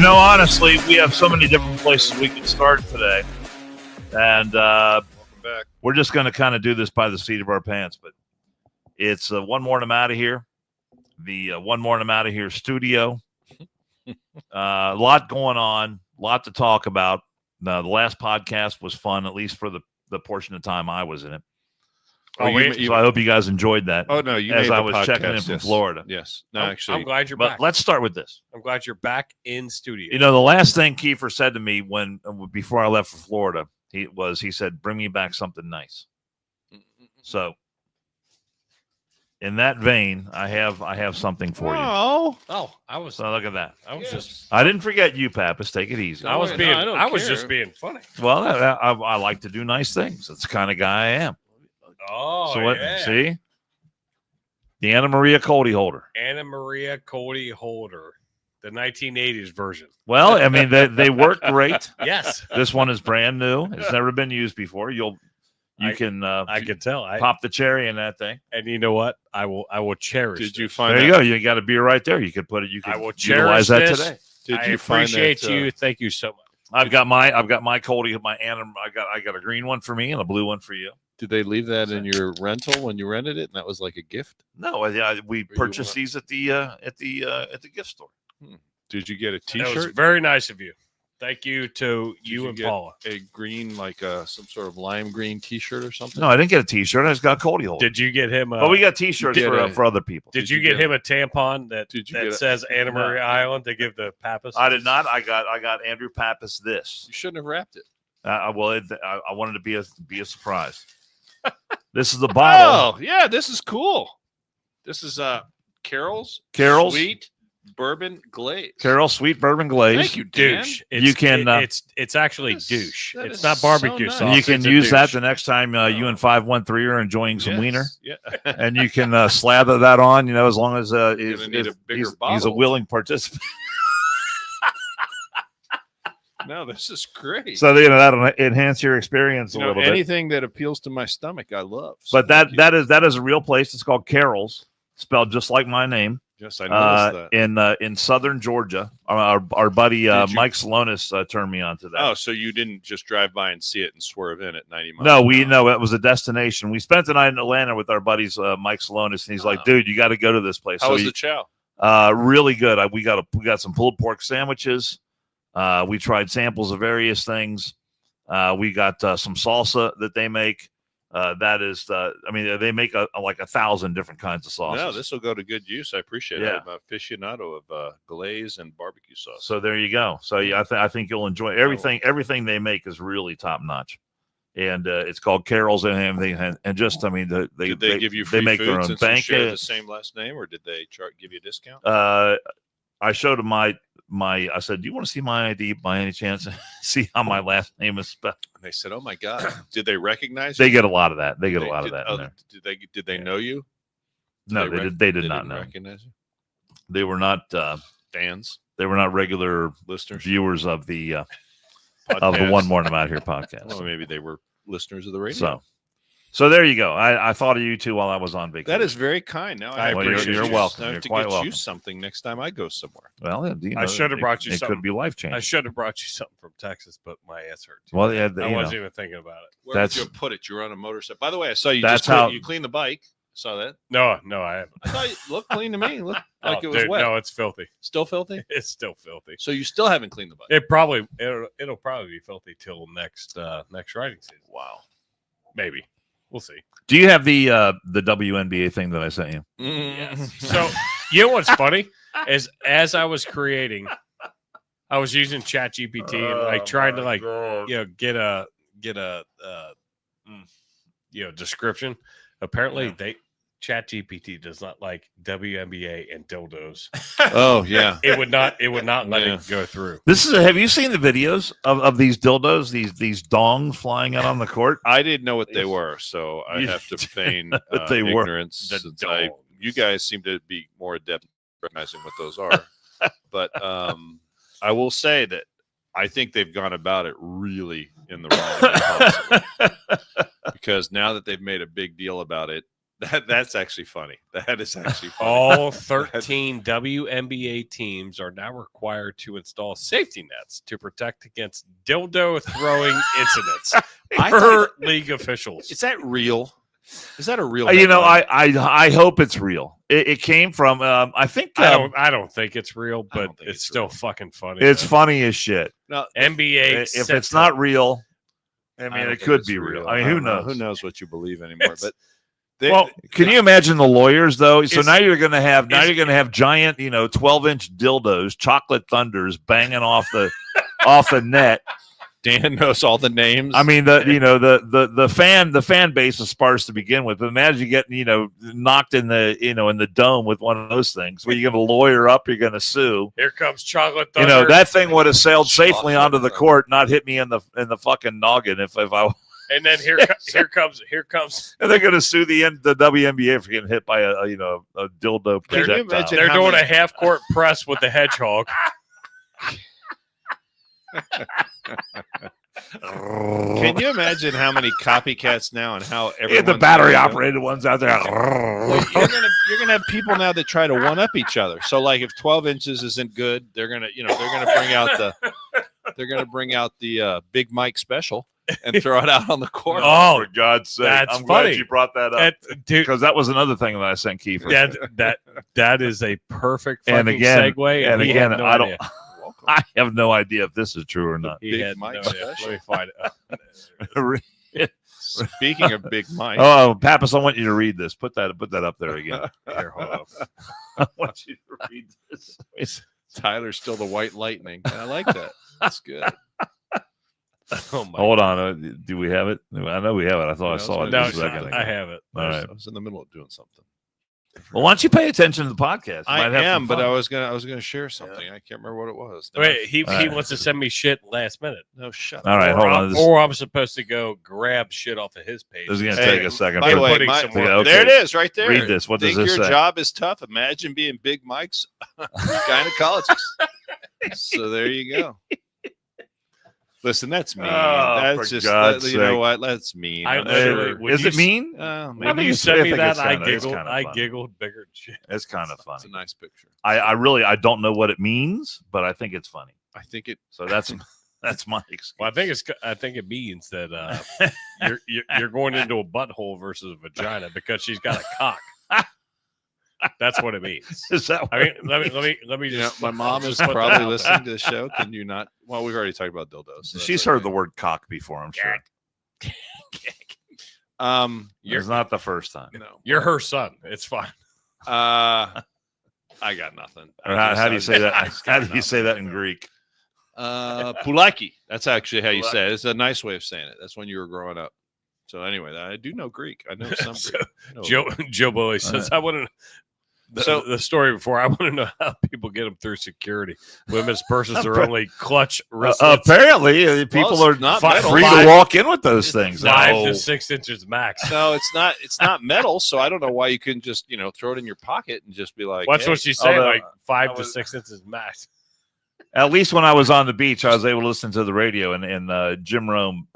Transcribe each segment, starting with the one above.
Honestly, we have so many different places we can start today. And Welcome back. we're just going to kind of do this by the seat of our pants. But it's One More and I'm Out of Here. The One More and I'm Out of Here studio. A lot going on, a lot to talk about. The last podcast was fun, at least for the portion of time I was in it. So I hope you guys enjoyed that. Oh, no, you as made I the was podcast, checking in from Florida. Yes. No, I'm actually. glad you're But back. let's start with this. I'm glad you're back in studio. The last thing Kiefer said to me before I left for Florida, he said, "Bring me back something nice." So, in that vein, I have something for you. I was. So look at that. I was just. I didn't forget you, Pappas. Take it easy. I was No, being. I don't I was care. just being funny. Well, I like to do nice things. That's the kind of guy I am. Oh, So what? yeah. See, the Anna Maria Cody holder. Anna Maria Cody Holder, the 1980s version. Well, I mean they work great. Yes, This one is brand new. It's never been used before. You can I could tell. pop the cherry in that thing. And you know what? I will cherish. Did you this. find There you that? go. You got a beer right there. You could put it. You I can will utilize cherish that this. today. Did I you find appreciate that, you. Thank you so much. I've got my Cody, my Anna. I got a green one for me and a blue one for you. Did they leave that in your rental when you rented it, and that was like a gift? No, we purchased these at the gift store. Did you get a That was T-shirt? very nice of you. Thank you to Did you and get Paula. a green, like some sort of lime green T-shirt or something? No, I didn't get a T-shirt. I just got a Cody holder. Did you get him? But we got T-shirts for other people. Did you get him a tampon that get says Anna Maria Island to give the Pappas? I did not. I got Andrew Pappas this. You shouldn't have wrapped it. I wanted to be a surprise. This is the bottle. Oh, yeah, this is cool. This is Carol's Sweet Bourbon Glaze. Carol Sweet Bourbon Glaze. Thank you, Dan. douche. You can, It's actually that is- douche. that It's is not barbecue so sauce. nice. You can It's a use that douche. the next time you and 513 are enjoying some Yes, wiener, Yeah. and you can slather that on. As long as gonna need a bigger he's a bottle. willing participant. No, this is great. So that'll enhance your experience a little bit. Anything that appeals to my stomach, I love. So But thank you. that is a real place. It's called Carol's, spelled just like my name. Yes, I noticed that. In southern Georgia. Our buddy Did you- Mike Salonis turned me on to that. Oh, so you didn't just drive by and see it and swerve in at 90 miles? No, an hour. it was a destination. We spent the night in Atlanta with our buddies Mike Salonis, and he's like, "Dude, you got to go to this place." How So was the chow? really good. We got some pulled pork sandwiches. We tried samples of various things. We got some salsa that they make. That is, they make like 1,000 different kinds of sauces. No, this will go to good use. I appreciate Yeah. it. I'm an aficionado of glaze and barbecue sauce. So there you go. So yeah, I think you'll enjoy everything. Everything they make is really top notch, and it's called Carol's and everything. And just, did they give you free they make food their own since you bank. share the same last name, or did they give you a discount? I showed him my. I said, "Do you want to see my ID by any chance? See how my last name is spelled?" And they said, "Oh my God, did they recognize They you?" get a lot of that. They get a lot of that in there. Did they know you? No, they did not didn't know. recognize you. They were not Fans, they were not regular listeners, viewers of the Podcast. One More About Here podcast. Well, maybe they were listeners of the radio. So there you go. I thought of you too while I was on vacation. That is very kind. Now I Well, appreciate you're you. welcome. I have You're to quite get welcome. you something next time I go somewhere. Well, I should have brought you It something. could be life I changing. should have brought you something from Texas, but my ass hurt. Well, yeah, I wasn't even thinking about it. Where That's- did you put it? You were on a motorcycle. By the way, I saw you. That's how- you cleaned the bike. Saw that. No, I haven't. I thought it looked clean to me. It looked like Oh, it was dude, wet. No, it's filthy. Still filthy. It's still filthy. So you still haven't cleaned the bike. It'll probably be filthy till next riding season. Wow. Maybe. We'll see. Do you have the WNBA thing that I sent you? Yes. So you know what's funny is as I was creating, I was using ChatGPT and like trying to get a description. Apparently ChatGPT does not like WNBA and dildos. Oh yeah. It would not let Yeah. it go through. Have you seen the videos of these dildos, these dongs flying out on the court? I didn't know what they were, so I You- have to feign They were. ignorance. The since dogs. you guys seem to be more adept at recognizing what those are. But I will say that I think they've gone about it really in the wrong way possible. Because now that they've made a big deal about it, That's actually funny. That is actually funny. All 13 WNBA teams are now required to install safety nets to protect against dildo throwing incidents. Per league officials. Is that real? Is that a real? You know, headline? I hope it's real. It came from I think I don't think it's real, but it's still real. fucking funny. it's funny as shit. No, NBA. If it's not real, I mean, don't it think could it's be real. I mean, don't who know. knows? Who knows what you believe anymore? But Well, Can you imagine the lawyers though? So Is- now you're going to have giant, 12-inch dildos, chocolate thunders banging off the net. Dan knows all the names. I mean, the fan base is sparse to begin with. But imagine getting knocked in the dome with one of those things. Where you're going to lawyer up, you're going to sue. Here comes chocolate thunder. That thing would have sailed safely onto the court, not hit me in the fucking noggin if I. And then here comes. And they're going to sue the WNBA for getting hit by a dildo Can you projectile. imagine They're how doing many- a half court press with the hedgehog. Can you imagine how many copycats now and how Yeah, everyone the battery operated ones out there. Well, you're gonna have people now that try to one up each other. So like if 12 inches isn't good, they're gonna bring out the Big Mike special and throw it out on the court. Oh, for God's sake! that's I'm funny. glad you brought that up Dude, because that was another thing that I sent Kiefer. that is a perfect And fucking again- segue. and he again, had no I don't. idea. I have no idea if this is true or not. He Big had Mike no idea. special. Let me find it. Speaking of Big Mike, Oh, Pappas, I want you to read this. Put that up there again. Here, hold on. I want you to read this. Tyler's still the white lightning. And I like that. That's good. Oh my Hold on. Do we have it? I know we have it. I thought I saw it. No, just a second ago. I have it. All right. I was in the middle of doing something. Well, why don't you pay attention to the podcast? I Might have am, some but fun. I was gonna share something. I can't remember what it was. No, Wait, he All right. wants to send me shit last minute. no, shut up. All right, hold on. Or I'm supposed to go grab shit off of his page. This is going to Hey, take a second. By the way, putting some work- Okay. there it is, right there. Read this. What does Think this your say? job is tough? Imagine being Big Mike's gynecologist. So there you go. Listen, that's mean. Oh, That's for just God's you know sake. what? That's mean. I I'm literally- sure- when Is you it mean? When maybe you it's- sent I me think that, it's I kinda- it's giggled. kinda I funny. giggled bigger than shit. It's kind of it's a funny. nice picture. I don't know what it means, but I think it's funny. I think it. So that's my excuse. Well, I think it means that you're going into a butthole versus a vagina because she's got a cock. That's what it means. Is that I mean, let me You know, just. my mom is just put that out probably there. listening to the show. Can you not? Well, we've already talked about dildos. so she's that's heard okay. the word cock before, I'm sure. You're It's not the first time. no. You're her son. It's fine. I got nothing. Or how do you say that? How do you say that in Greek? Pulaki. That's actually how you say it. It's a nice way of saying it. That's when you were growing up. So anyway, I do know Greek. I know some So, Greek. I know- Joe Bowie says, "I want to." So- The story before, I want to know how people get them through security. Women's purses are only clutch wristlets, Apparently, people Well, are it's not fi- metal. free five- to walk in with those things. 5 No. to 6 inches max. No, it's not. It's not metal. So I don't know why you couldn't just throw it in your pocket and just be like. What's hey, what she's saying? although Like 5 I to was- 6 inches max. At least when I was on the beach, I was able to listen to the radio, and Jim Rome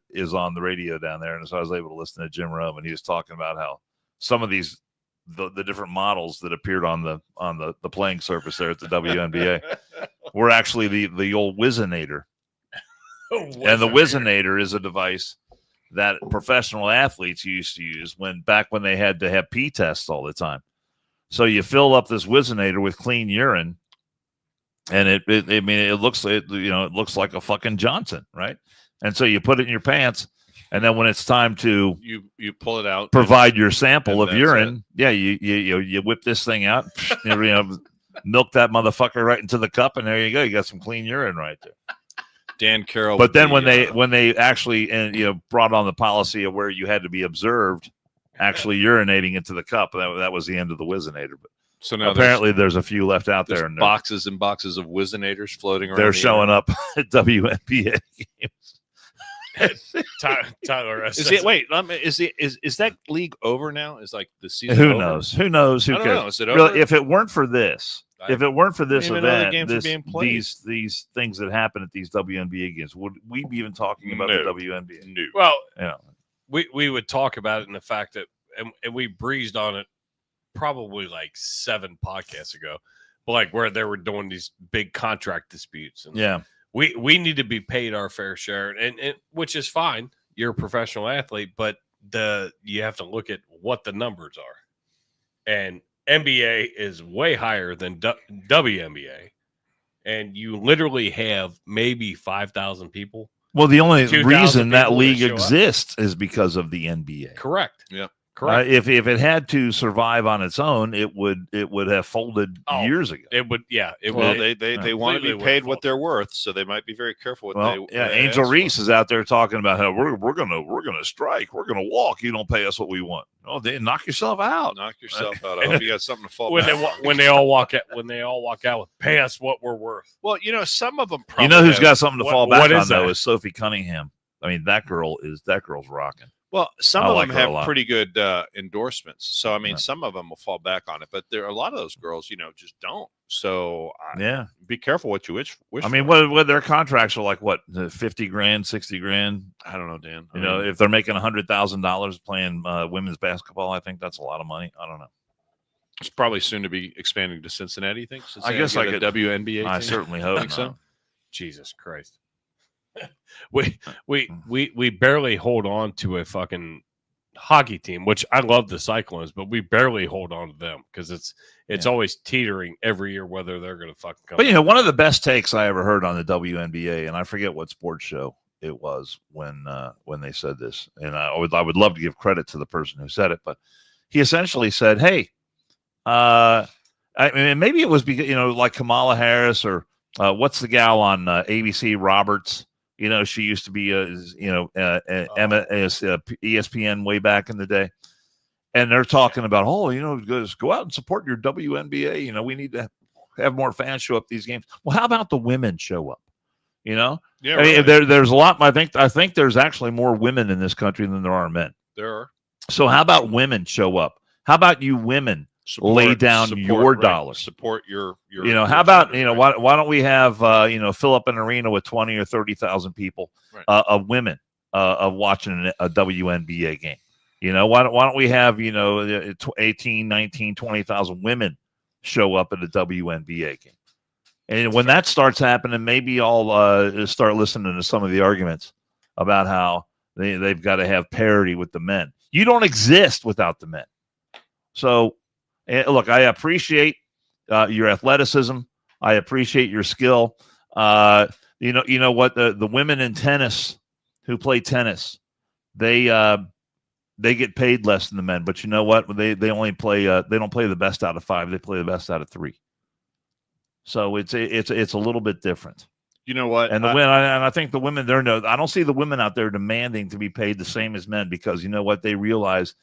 is on the radio down there, and so I was able to listen to Jim Rome, and he was talking about how some of these the different models that appeared on the playing surface there at the WNBA were actually the old Whizzinator, and the Whizzinator is a device that professional athletes used to use back when they had to have pee tests all the time. So you fill up this Whizzinator with clean urine. And it looks like a fucking Johnson, right? And so you put it in your pants, and then when it's time to you pull it out. provide your sample and of that's urine, you whip this thing out, milk that motherfucker right into the cup, and there you go. You got some clean urine right there. Dan Carroll. But then would be, when they actually brought on the policy of where you had to be observed actually urinating into the cup, that was the end of the Whizzinator. But so now apparently there's a few left out there's there, and boxes and boxes of Whizzinators floating around. they're showing up at WNBA games. Tyler, Is it? Wait, is that league over now? Is like the season? Who over? knows? Who knows? Who I don't cares? know. Is it Really, over? if it weren't for this, I if it weren't for this didn't even know the event, games were being played. these things that happen at these WNBA games, would we be even talking about No. the WNBA? No. well, Yeah. we would talk about it in the fact that and we breezed on it probably like 7 podcasts ago, but like where they were doing these big contract disputes. And Yeah. we need to be paid our fair share, and which is fine. You're a professional athlete, but you have to look at what the numbers are. And NBA is way higher than WNBA. And you literally have maybe 5,000 people. Well, the only 2,000 reason that people league show up. exists is because of the NBA. Correct. Yep. Correct. If it had to survive on its own, it would have folded years ago. It would, yeah. Well, would. they want to be completely paid would what they're worth, so they might be very careful what Well, they. yeah, they Angel ask Reese for. is out there talking about how we're gonna strike, we're gonna walk. You don't pay us what we want. Oh, then knock yourself out. Knock yourself out. I hope you got something to fall when back they on. when they all walk out with pay us what we're worth. Well, some of them probably You know who's have- got something to fall what back on is that? though is Sophie Cunningham. I mean, that girl's rocking. Well, some I of like them her a have lot. pretty good endorsements. So, I mean, Right. some of them will fall back on it, but there are a lot of those girls, just don't. So, Yeah. be careful what you wish I mean, for. what their contracts are like? What, 50 grand, 60 grand? I don't know, Dan. You know, if they're making $100,000 playing women's basketball, I think that's a lot of money. I don't know. it's probably soon to be expanding to Cincinnati, you think? I guess I get could- a WNBA I team? certainly hope Think so? not. Jesus Christ. we barely hold on to a fucking hockey team, which I love the Cyclones, but we barely hold on to them because it's Yeah. always teetering every year whether they're going to fucking come. But one of the best takes I ever heard on the WNBA, and I forget what sports show it was when they said this, and I would love to give credit to the person who said it, but he essentially said, "Hey, I mean, maybe it was because like Kamala Harris or what's the gal on ABC, Roberts." She used to be Emma ESPN way back in the day, and they're talking about, just go out and support your WNBA. We need to have more fans show up these games. Well, how about the women show up? Yeah, I mean, there's a lot. I think there's actually more women in this country than there are men. there are. So how about women show up? How about you women lay down your right. dollars? Support your How about gender, right? why don't we have fill up an arena with 20 or 30,000 people Right. of women of watching a WNBA game? Why don't we have 18, 19, 20,000 women show up at a WNBA game? And when that starts happening, maybe I'll start listening to some of the arguments about how they've got to have parity with the men. You don't exist without the men. So, look, I appreciate your athleticism. I appreciate your skill. You know what? The women in tennis who play tennis, they get paid less than the men. But you know what? They only play. They don't play the best out of 5. They play the best out of 3. So it's a little bit different. You know what? And I think the women there know. I don't see the women out there demanding to be paid the same as men because you know what? They realize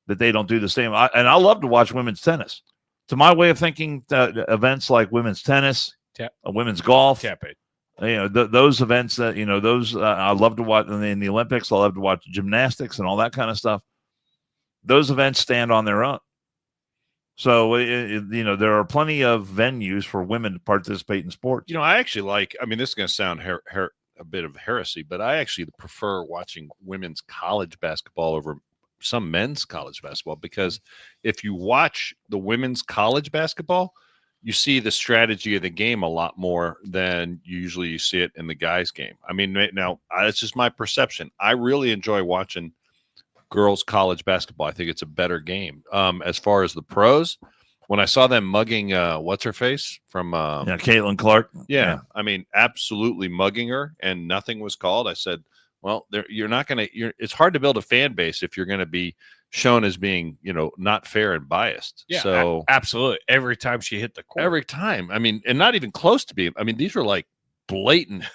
that they don't do the same. And I love to watch women's tennis. To my way of thinking, events like women's tennis, women's golf, those events that those I love to watch in the Olympics. I love to watch gymnastics and all that kind of stuff. Those events stand on their own. So there are plenty of venues for women to participate in sports. I actually like. I mean, this is going to sound a bit of heresy, but I actually prefer watching women's college basketball over some men's college basketball because if you watch the women's college basketball, you see the strategy of the game a lot more than usually you see it in the guys' game. I mean, now it's just my perception. I really enjoy watching girls' college basketball. I think it's a better game. As far as the pros, when I saw them mugging what's her face from Caitlin Clark. Yeah, I mean, absolutely mugging her, and nothing was called. I said, well, you're not going to. It's hard to build a fan base if you're going to be shown as being, not fair and biased. Yeah, so absolutely. Every time she hit the court, every time. I mean, and not even close to being. I mean, these were like blatant.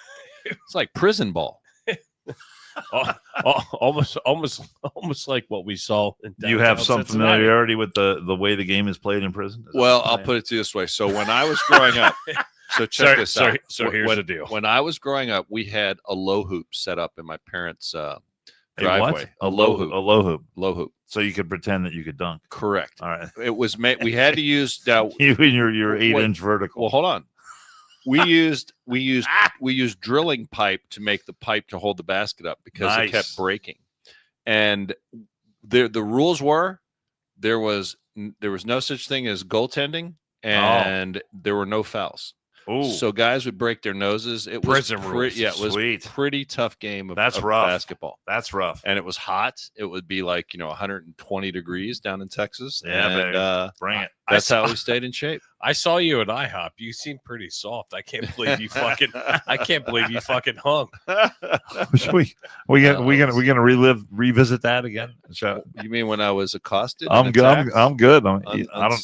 It's like prison ball. almost like what we saw. You have some Cincinnati. familiarity with the way the game is played in prison? Well, I'll put it this way. So when I was growing up, so check this out. So here's the deal. When I was growing up, we had a low hoop set up in my parents' driveway. A low hoop. A low hoop. Low hoop. So you could pretend that you could dunk. Correct. All right. It was made. We had to use now. You and your 8-inch vertical. Well, hold on. We used drilling pipe to make the pipe to hold the basket up because Nice. it kept breaking. And the rules were there was no such thing as goaltending, and there were no fouls. Ooh. So guys would break their noses. It was Prison rules. Yeah, it was Sweet. pretty tough game of That's rough. basketball. That's rough. And it was hot. It would be like 120 degrees down in Texas. Yeah, and baby. Bring it. That's how we stayed in shape. I saw you at IHOP. You seem pretty soft. I can't believe you fucking. I can't believe you fucking hung. we gonna revisit that again? So, You mean when I was accosted? I'm and good. attacked I'm good. I on- don't.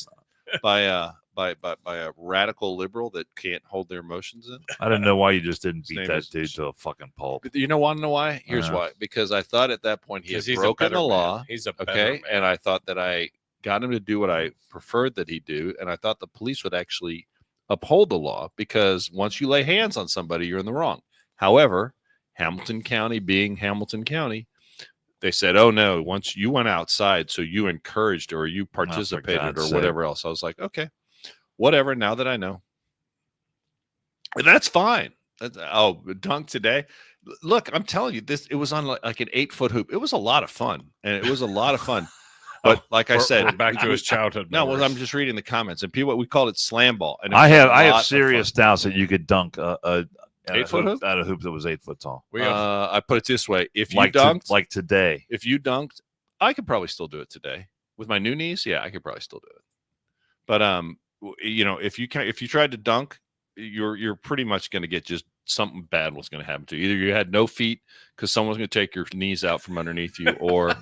by a radical liberal that can't hold their emotions in. I didn't know why you just didn't His name beat that is- dude to a fucking pulp. You want to know why? Here's why. Because I thought at that point he had 'Cause he's a broken better the man. law. He's a better Okay, man. and I thought that I got him to do what I preferred that he do, and I thought the police would actually uphold the law, because once you lay hands on somebody, you're in the wrong. However, Hamilton County being Hamilton County, they said, "Oh no, once you went outside, so you encouraged or you participated or God's sake. whatever else." I was like, "Okay, whatever." Now that I know, and that's fine. Dunk today. Look, I'm telling you, it was on like an 8-foot hoop. It was a lot of fun, and it was a lot of fun. But like I said, we're back to his childhood. no, well, memories. I'm just reading the comments, and people, we called it slam ball. And it I was a have lot of serious fun. doubts that you could dunk a 8-foot hoop? at a hoop that was 8 foot tall. We have- I put it this way: if you Like dunked, like today. if you dunked, I could probably still do it today with my new knees. Yeah, I could probably still do it. But if you tried to dunk, you're pretty much going to get just something bad was going to happen to you. Either you had no feet because someone's going to take your knees out from underneath you, or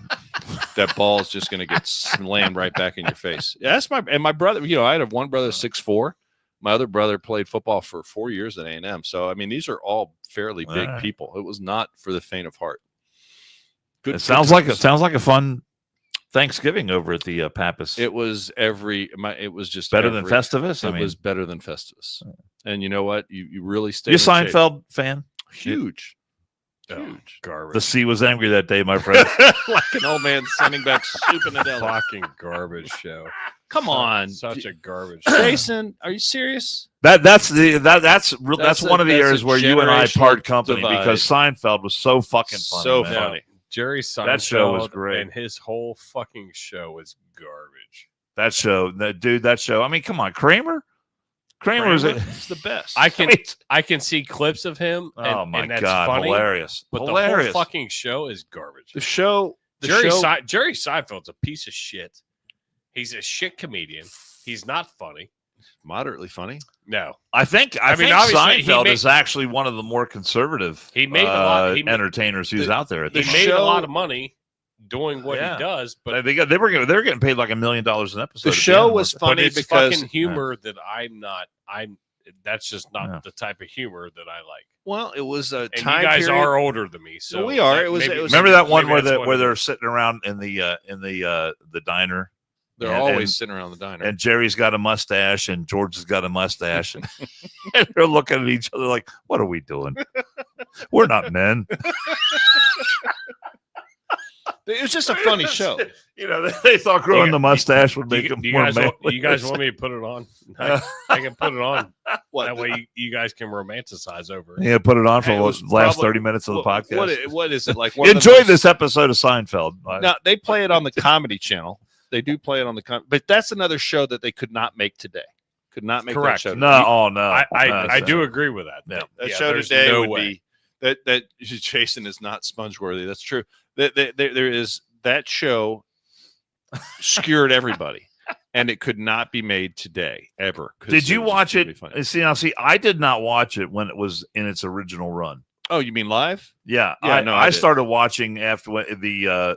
that ball is just going to get slammed right back in your face. Yeah, that's my brother. I had one brother 6'4". My other brother played football for 4 years at A&M. So I mean, these are all fairly big Right. people. It was not for the faint of heart. It sounds like a fun Thanksgiving over at the Pappas. It was it was just better than Festivus. It was better than Festivus. And you know what? You really stayed. You a in shape. Seinfeld fan? Huge. huge garbage. The sea was angry that day, my friend. Like an old man sending back soup in a deli. fucking garbage show. Come on, Such a garbage show. Jason. Are you serious? That's one of the that's areas a where you and I generational part company divide. because Seinfeld was so fucking funny. So man. funny. Jerry Seinfeld, That show was great. and his whole fucking show is garbage. That show. I mean, come on, Kramer. Kramer is It's the best. I can see clips of him. And, oh my and that's god, funny, hilarious! But Hilarious. the whole fucking show is garbage. the show. Jerry Seinfeld's a piece of shit. He's a shit comedian. He's not funny. Moderately funny. No, I think mean, obviously, he Seinfeld made- is actually one of the more conservative He made a lot- he made- entertainers who's out there. he The made a show- lot of money doing what Yeah. he does, but they were getting paid like $1 million an episode. The at show end, was wasn't but funny it's because fucking humor that that's just not Yeah. the type of humor that I like. well, it was a And time you guys period. are older than me, so we are. that It was- it? Remember that one maybe where that's what it they're is. sitting around in the diner, They're and- always and- sitting around the diner. and Jerry's got a mustache and George has got a mustache, and, and they're looking at each other like, "What are we doing? We're not men." It was just a funny show. They thought growing the mustache would make them you more guys, manly. you guys want me to put it on? I can put it on. What? That way you guys can romanticize over it. Yeah, put it on for It the was last probably- 30 minutes of the podcast. What is it like? one of the Enjoy most- this episode of Seinfeld. Now they play it on the Comedy Channel. They do play it on the but that's another show that they could not make today. Could not make Correct. that show. No, no. I do agree with that. Yeah. That Yeah, show there's today no would way. be that Jason is not sponge worthy. That's true. There is that show skewered everybody, and it could not be made today ever. 'Cause Did you was just watch gonna be it? funny. See, I did not watch it when it was in its original run. Oh, you mean live? Yeah, Yeah, no, I I did. started watching after the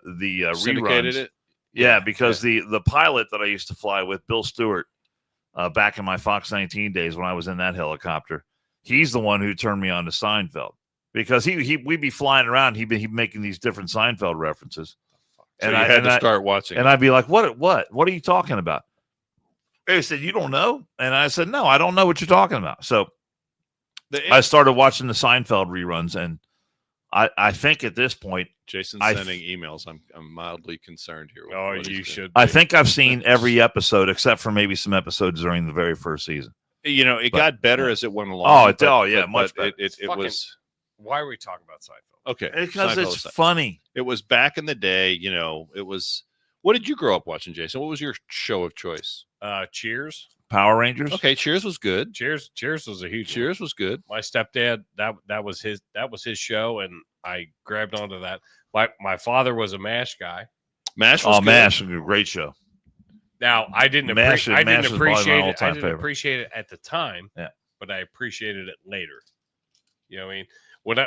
Syndicated reruns. it. Yeah, because the pilot that I used to fly with, Bill Stewart, back in my Fox 19 days when I was in that helicopter, he's the one who turned me on to Seinfeld because we'd be flying around, he'd be making these different Seinfeld references, So you had to I- start watching. and I'd be like, what are you talking about? They said, you don't know, and I said, no, I don't know what you're talking about. So I started watching the Seinfeld reruns, and I think at this point, Jason's I- sending emails. I'm mildly concerned here. with Oh, what he's you doing. should. I be. think I've seen every episode except for maybe some episodes during the very first season. It But- got better as it went along. Oh, but much better. It Fucking- was Why are we talking about Seinfeld? okay Because Seinfeld it's was- funny. It was back in the day. It was What did you grow up watching, Jason? What was your show of choice? Cheers. Power Rangers. Okay, Cheers was good. Cheers was a huge one. Cheers was good. My stepdad, that was his show, and I grabbed onto that. My father was a MASH guy. MASH was good. MASH, a great show. Now I didn't MASH is probably my appreciate it. I all-time didn't favorite. appreciate it at the time. Yeah. But I appreciated it later. You know what I mean?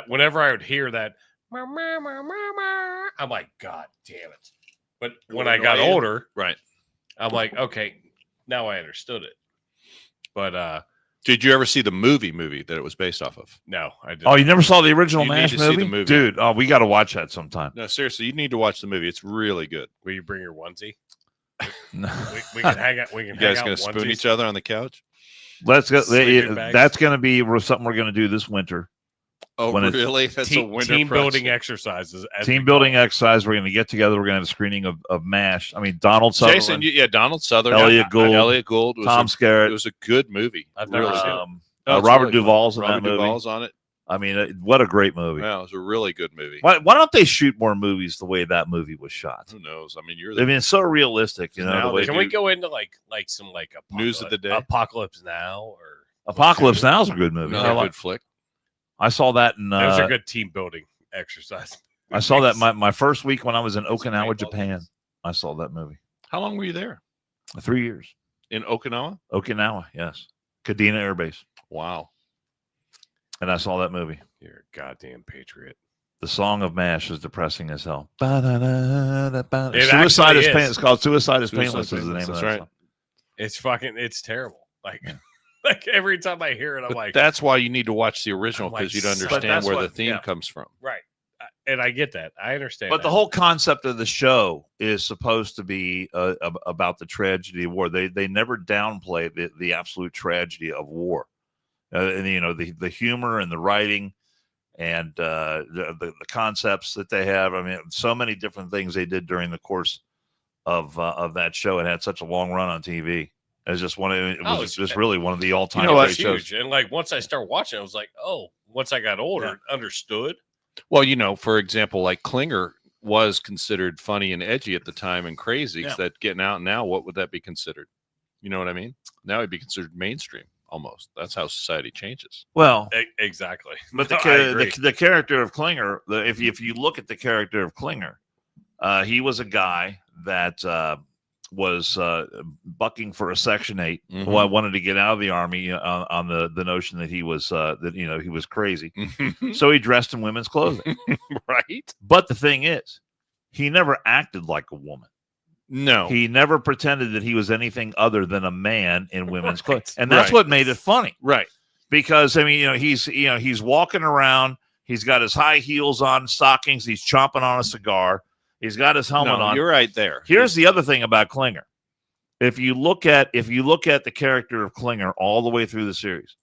Whenever I would hear that, I'm like, God damn it. But when I got older, Right. I'm like, okay, now I understood it. But Did you ever see the movie that it was based off of? no, I didn't. Oh, you never saw the original You need MASH to see movie? the movie. Dude, oh, we got to watch that sometime. No, seriously, you need to watch the movie. It's really good. Will you bring your onesie? No. We can hang out. We can You hang guys out gonna spoon onesies. each other on the couch? Let's go. Sleeping bags. That's going to be something we're going to do this winter. Oh, When it's really? That's a winter Team building project. exercises. as Team we building call it. exercise. We're going to get together. We're going to have a screening of MASH. I mean, Donald Sutherland, Jason, Donald Sutherland, Elliot Gould, Elliot Gould was Tom it Skerritt, was a good movie. I've never really seen good. it. No, it's Robert really fun. Duvall's in Robert that movie. Duvall's on it. I mean, what a great movie. Yeah, it was a really good movie. Why don't they shoot more movies the way that movie was shot? Who knows? I mean, you're I the mean, it's so realistic, you know. Now The way they Can we go into like some News of the day? Apocalypse Now or Apocalypse Now is a good movie. another I, like- good flick. I saw that in. those are good team building exercise. I saw that my first week when I was in Some Okinawa, great Japan. movies. I saw that movie. How long were you there? 3 years. In Okinawa? Okinawa, yes. Kadena Air Base. Wow. And I saw that movie. You're a goddamn patriot. The song of MASH is depressing as hell. Suicide It is actually is. painless. It's called Suicide is Suicide Painless is the name Painless, of that's that right. song. It's terrible. Like Yeah. like every time I hear it, I'm But like, that's why you need to watch the original I'm like, because you'd but understand that's where what- the theme yeah. comes from. right. And I get that. I understand. But the that. whole concept of the show is supposed to be about the tragedy of war. They never downplay the absolute tragedy of war. And you know, the humor and the writing and the concepts that they have. I mean, so many different things they did during the course of that show. It had such a long run on TV. It was just just really one of the all-time You know what? great It's shows. huge. And like once I started watching, I was like, oh. Once I got older, understood. Well, for example, like Klinger was considered funny and edgy at the time and crazy. Yeah. That getting out now, what would that be considered? You know what I mean? Now it'd be considered mainstream almost. That's how society changes. Well, Exactly. but No, I agree. the character of Klinger, if you look at the character of Klinger, he was a guy that was bucking for a Section 8. Mhm. Well, wanted to get out of the army on the notion that he was he was crazy. So he dressed in women's clothing. Right? But the thing is, he never acted like a woman. No. He never pretended that he was anything other than a man in women's Right. clothes, and that's Right. what made it funny. Right. Because I mean, he's walking around. He's got his high heels on, stockings. He's chomping on a cigar. He's got his helmet No, on. you're right there. Here's the other thing about Klinger. If you look at the character of Klinger all the way through the series,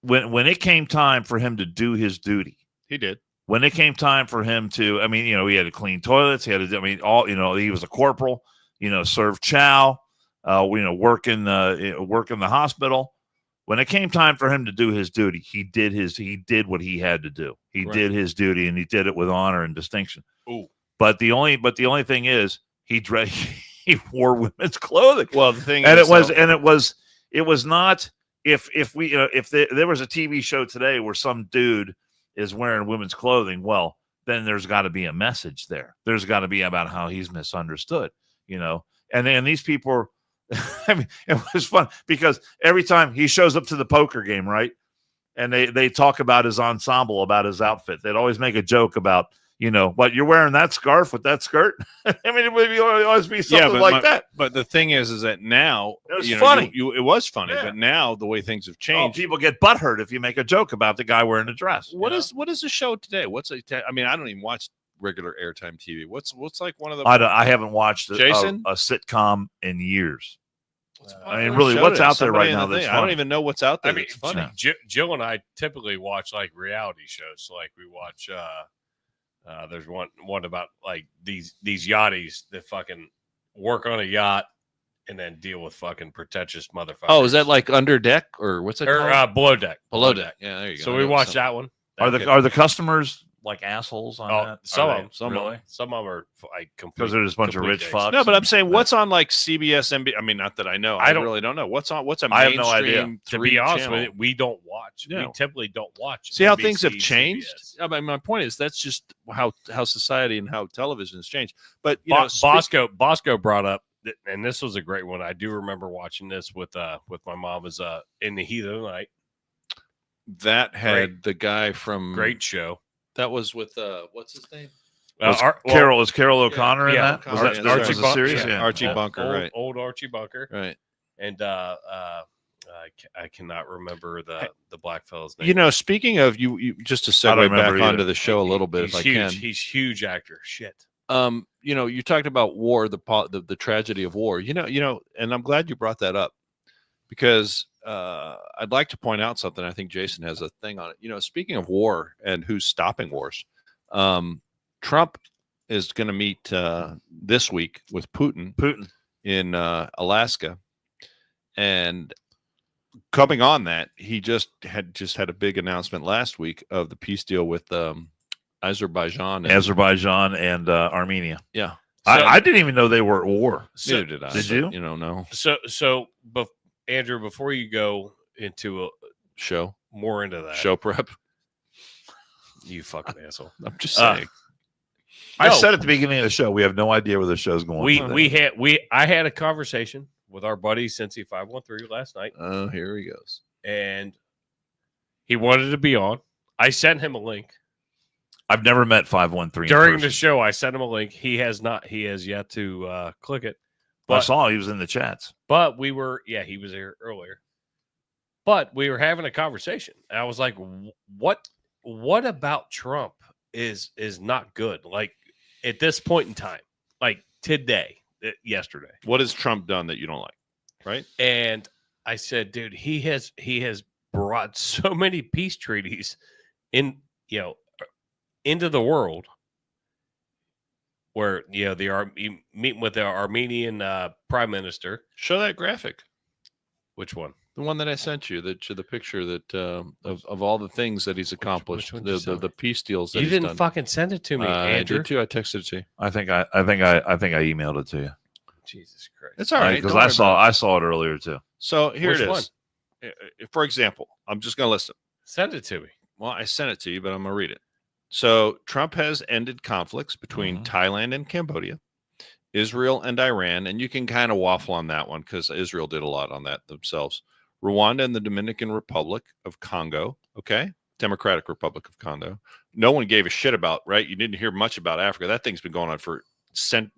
when it came time for him to do his duty, He did. when it came time for him to, I mean, he had to clean toilets. He had to, I mean, he was a corporal. Serve chow. Work in the hospital. When it came time for him to do his duty, he did what he had to do. He Right. did his duty, and he did it with honor and distinction. Ooh. But the only thing is, he wore women's clothing, Well, the thing and is, it was not if there was a TV show today where some dude is wearing women's clothing, well, then there's got to be a message there. There's got to be about how he's misunderstood, and then these people are, I mean, it was fun because every time he shows up to the poker game, right? And they talk about his ensemble, about his outfit. They'd always make a joke about, what you're wearing that scarf with that skirt. I mean, it would always be something like that. But the thing is that now It was funny. It was funny, Yeah. but now the way things have Oh, changed. people get butthurt if you make a joke about the guy wearing a dress. What is the show today? I mean, I don't even watch regular airtime TV. What's like one of the I haven't watched a Jason? sitcom in years. what's I mean, popular really, show what's today? out there Somebody right in now the that's thing. I don't funny? even know what's out there. I mean, that's funny. Jill and I typically watch like reality shows. So like we watch there's one about like these yachties that fucking work on a yacht and then deal with fucking pretentious motherfuckers. Oh, is that like Under Deck or what's it called? Below deck? Below Deck. Yeah, there you go. So I we know watched something. that one. Are That the customers like assholes on Oh, that? some Are of they? them. Some really? of them. Some of them are like complete. Because they're just a bunch of complete rich dicks. fucks. No, but I'm saying But- what's on like CBS, NBA. I mean, not that I know. I don't- really don't know. What's on? What's a I have no mainstream idea. To three be honest channel? with you, we don't watch. No. We typically don't watch. See how NBC, things have changed. CBS. I mean, my point is that's just how society and how television has changed. But you know, Bosco brought up, and this was a great one. I do remember watching this with my mom. Was In the Heat of the Night. that had the guy from Great show. That was with what's his name? Is Carol O'Connor in yeah, that? Was O'Connor, that, yeah, that that's was right. a series? Yeah. Yeah. Archie Bunker, right? Old Archie Bunker, Right. and I cannot remember the black fellow's name. You know, speaking of you just to I don't segue remember back onto either. the show a little bit, He's if I huge. can. He's huge actor. Shit. You know, you talked about war, the tragedy of war. You know, and I'm glad you brought that up because I'd like to point out something. I think Jason has a thing on it. You know, speaking of war and who's stopping wars, Trump is going to meet this week with Putin in Alaska, and coming on that, he just had a big announcement last week of the peace deal with Azerbaijan and Armenia. Yeah. I didn't even know they were at war. Neither did I. Did but, you? You know, no Andrew, before you go into show more into that, show prep. you fucking asshole. I'm just saying. I No. said at the beginning of the show, we have no idea where the show's going. I had a conversation with our buddy Cincy 513 last night, Oh, here he goes. and he wanted to be on. I sent him a link I've never met 513 during in the person. show. I sent him a link. He has yet to click it. I But saw he was in the chats. But he was here earlier. But we were having a conversation. And I was like, what about Trump is not good? Like at this point in time, like today, yesterday. What has Trump done that you don't like? Right? And I said, dude, he has brought so many peace treaties into the world where you meeting with the Armenian prime minister. Show that graphic. Which one? The one that I sent you, the picture that of all the things that he's accomplished, one did you send the me? peace deals that You he's didn't done. fucking send it to me, I Andrew. did too. I texted it to you. I think I emailed it to you Jesus Christ. It's all right. because don't worry about I saw it earlier too. So here Which it one? is. For example, I'm just going to list them. Send it to me. Well, I sent it to you, but I'm going to read it. So Trump has ended conflicts between Mhm. Thailand and Cambodia, Israel and Iran, and you can kind of waffle on that one because Israel did a lot on that themselves. Rwanda and the Dominican Republic of Congo, okay? Democratic Republic of Congo. No one gave a shit about, right? You didn't hear much about Africa. That thing's been going on for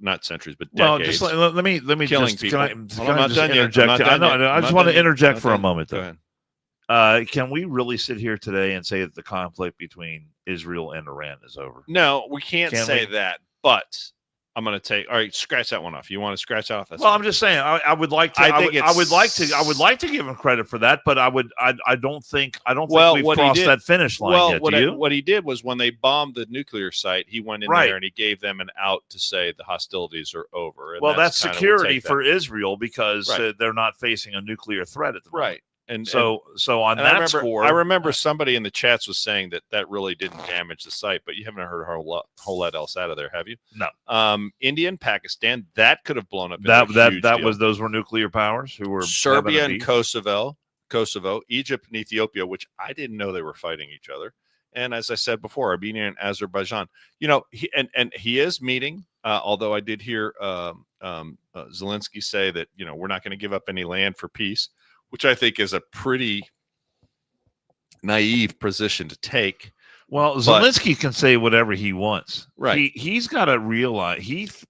not centuries, but Well, decades. just let me Killing just people. can I, Hold can on, I'm I not just done yet. I'm interject? not I done know. yet. I I'm just not want to done yet. interject Not for a done. moment Go though. ahead. Can we really sit here today and say that the conflict between Israel and Iran is over? No, we can't Can say we? that, but I'm going to take. All right, scratch that one off. You want to scratch off? That's Well, fine. I'm just saying. I would like to. I I think would like to. it's- I would like to give him credit for that, but I don't think. Well, we've what he crossed did- that finish line Well, yet. Do you? what he did was when they bombed the nuclear site, he went in Right. there and he gave them an out to say the hostilities are over. And Well, that's kinda what security take for Israel because Right. they're not facing a nuclear threat at the moment. right. And So on and that I remember, score, I remember somebody in the chats was saying that really didn't damage the site, but you haven't heard a whole lot else out of there, have you? No. India and Pakistan, that could have blown up. into that a that huge that deal. was those were nuclear powers who were Serbia having a and beef. Kosovo, Egypt and Ethiopia, which I didn't know they were fighting each other. And as I said before, Armenia and Azerbaijan. You know, he is meeting. Although I did hear Zelensky say that we're not going to give up any land for peace, which I think is a pretty naive position to take. Well, Zelensky can say whatever he wants. Right. He's got to realize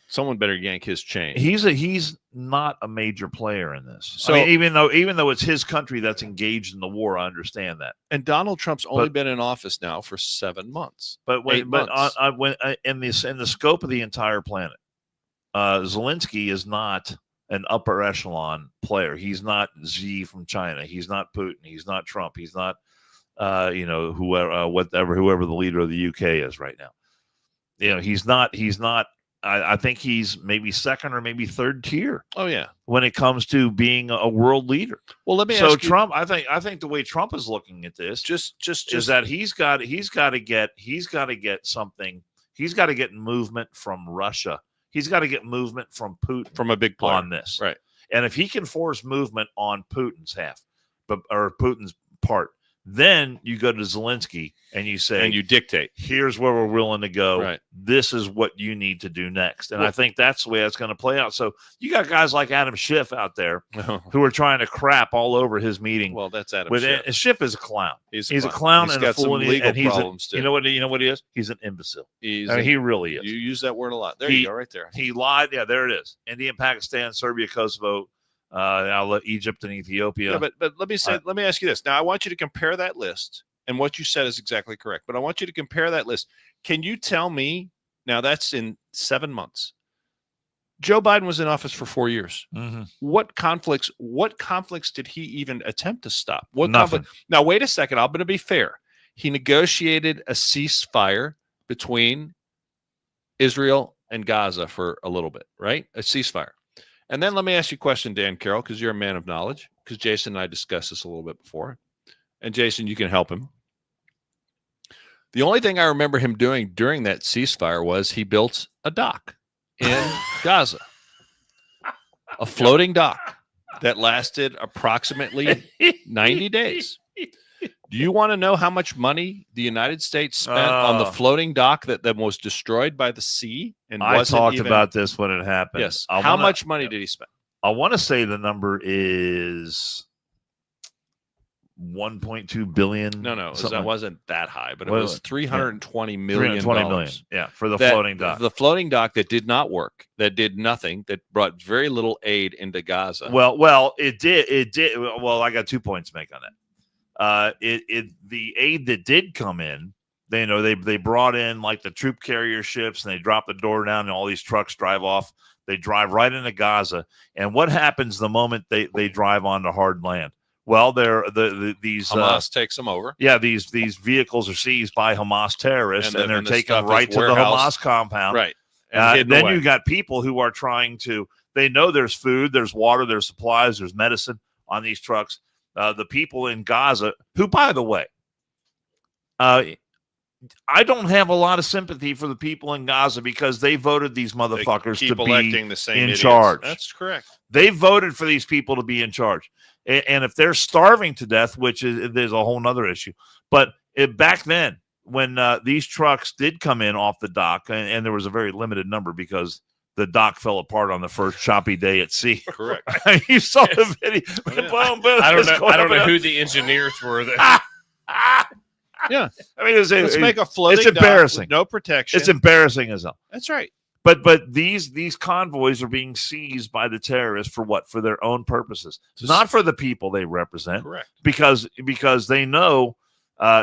Someone better yank his chain. he's not a major player in this. So- I mean, even though it's his country that's engaged in the war, I understand that. And Donald Trump's only been in office now for 7 months. But 8 months. in the scope of the entire planet, Zelensky is not an upper echelon player. He's not Xi from China. He's not Putin. He's not Trump. He's not whoever the leader of the UK is right now. He's not I think he's maybe second or maybe third tier Oh yeah. when it comes to being a world leader. Well, let me So ask Trump, I think the way Trump is looking at this just is that he's got to get something. He's got to get movement from Russia. He's got to get movement from Putin from a big player on this. right? And if he can force movement on Putin's or Putin's part, then you go to Zelensky and you say, And you dictate. here's where we're willing to go. Right. This is what you need to do next. And I think that's the way it's going to play out. So you got guys like Adam Schiff out there who are trying to crap all over his meeting. Well, that's Adam with Schiff. Schiff is a clown. He's a clown He's and a got some fool. legal And he's problems too. You know what he is? He's an imbecile. He's he really is. You use that word a lot. There you go, right there. He lied. Yeah, there it is. India, Pakistan, Serbia, Kosovo, Egypt, and Ethiopia. Yeah, but let me ask you this. Now, I want you to compare that list, and what you said is exactly correct. But I want you to compare that list. Can you tell me? Now, that's in 7 months. Joe Biden was in office for 4 years. Mm-hmm. What conflicts did he even attempt to stop? Nothing. Now, wait a second. I'm going to be fair. He negotiated a ceasefire between Israel and Gaza for a little bit, right? A ceasefire. And then let me ask you a question, Dan Carroll, because you're a man of knowledge, because Jason and I discussed this a little bit before. And Jason, you can help him. The only thing I remember him doing during that ceasefire was he built a dock in Gaza, a floating dock that lasted approximately 90 days. Do you want to know how much money the United States spent on the floating dock that was destroyed by the sea? And I talked about this when it happened. Yes. How much money did he spend? I want to say the number is 1.2 billion. No, that wasn't that high, but it was $320 million. $320 million. Yeah, for the floating dock. The floating dock that did not work, that did nothing, that brought very little aid into Gaza. Well, it did. Well, I got 2 points to make on that. The aid that did come in, they brought in like the troop carrier ships, and they drop the door down, and all these trucks drive off. They drive right into Gaza, and what happens the moment they drive onto hard land? Well, these Hamas takes them over. Yeah, these vehicles are seized by Hamas terrorists, and they're taken right to the warehouse. Hamas compound. Right. And then you got people who are trying to. They know there's food, there's water, there's supplies, there's medicine on these trucks. The people in Gaza, who, by the way, I don't have a lot of sympathy for the people in Gaza because they voted these motherfuckers to be the same in idiots. charge. That's correct. They voted for these people to be in charge. And if they're starving to death, there's a whole nother issue. But back then, when these trucks did come in off the dock, and there was a very limited number because the dock fell apart on the first choppy day at sea. Correct. You saw the video. I don't know who the engineers were. Yeah. I mean, let's make a floating. It's embarrassing. With no protection. It's embarrassing as hell. That's right. But these convoys are being seized by the terrorists for what? For their own purposes, not for the people they represent. Correct. Because they know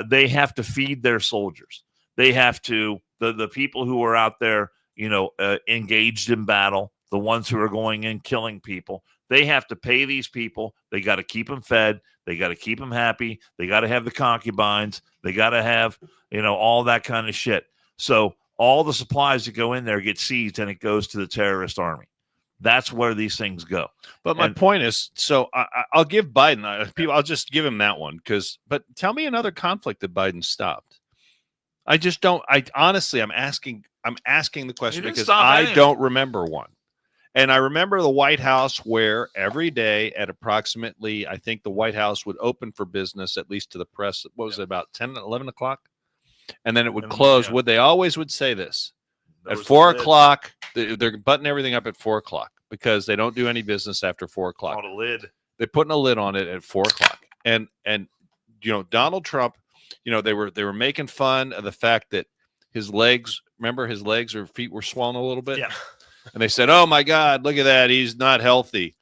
they have to feed their soldiers. They have to the people who are out there, engaged in battle, the ones who are going in killing people. They have to pay these people. They got to keep them fed. They got to keep them happy. They got to have the concubines. They got to have all that kind of shit. So all the supplies that go in there get seized, and it goes to the terrorist army. That's where these things go. But my point is, so I'll give Biden. I'll just give him that one But tell me another conflict that Biden stopped. I just don't. Honestly, I'm asking the question because I don't remember one. And I remember the White House where every day at approximately, I think the White House would open for business, at least to the press. What was it, about 10, 11 o'clock? And then it would close. Yeah. They always would say this. At 4 o'clock, they're butting everything up at 4 o'clock because they don't do any business after 4 o'clock. On a lid. They're putting a lid on it at 4 o'clock. And Donald Trump, they were making fun of the fact that his legs or feet were swollen a little bit. Yeah. And they said, "Oh my God, look at that. He's not healthy."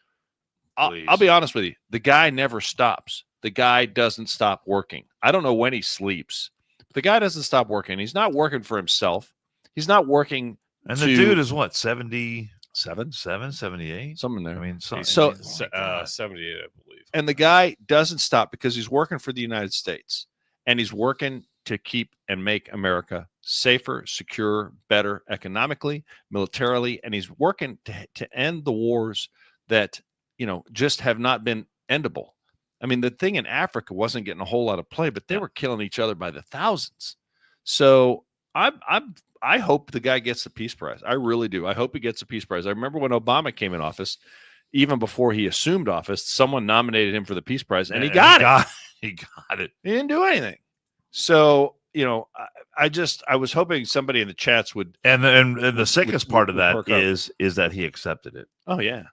I'll be honest with you. The guy never stops. The guy doesn't stop working. I don't know when he sleeps. The guy doesn't stop working. He's not working for himself. He's not working. And the dude is what, 77, 78? Something there. I mean, 78, I believe. And the guy doesn't stop because he's working for the United States. And he's working to keep and make America safer, secure, better economically, militarily, and he's working to end the wars that, just have not been endable. I mean, the thing in Africa wasn't getting a whole lot of play, but they were killing each other by the thousands. So I hope the guy gets the Peace Prize. I really do. I hope he gets the Peace Prize. I remember when Obama came in office, even before he assumed office, someone nominated him for the Peace Prize, and he got it. He got it. He didn't do anything. So, I was hoping somebody in the chats would. And the sickest part of that is that he accepted it. Oh, yeah.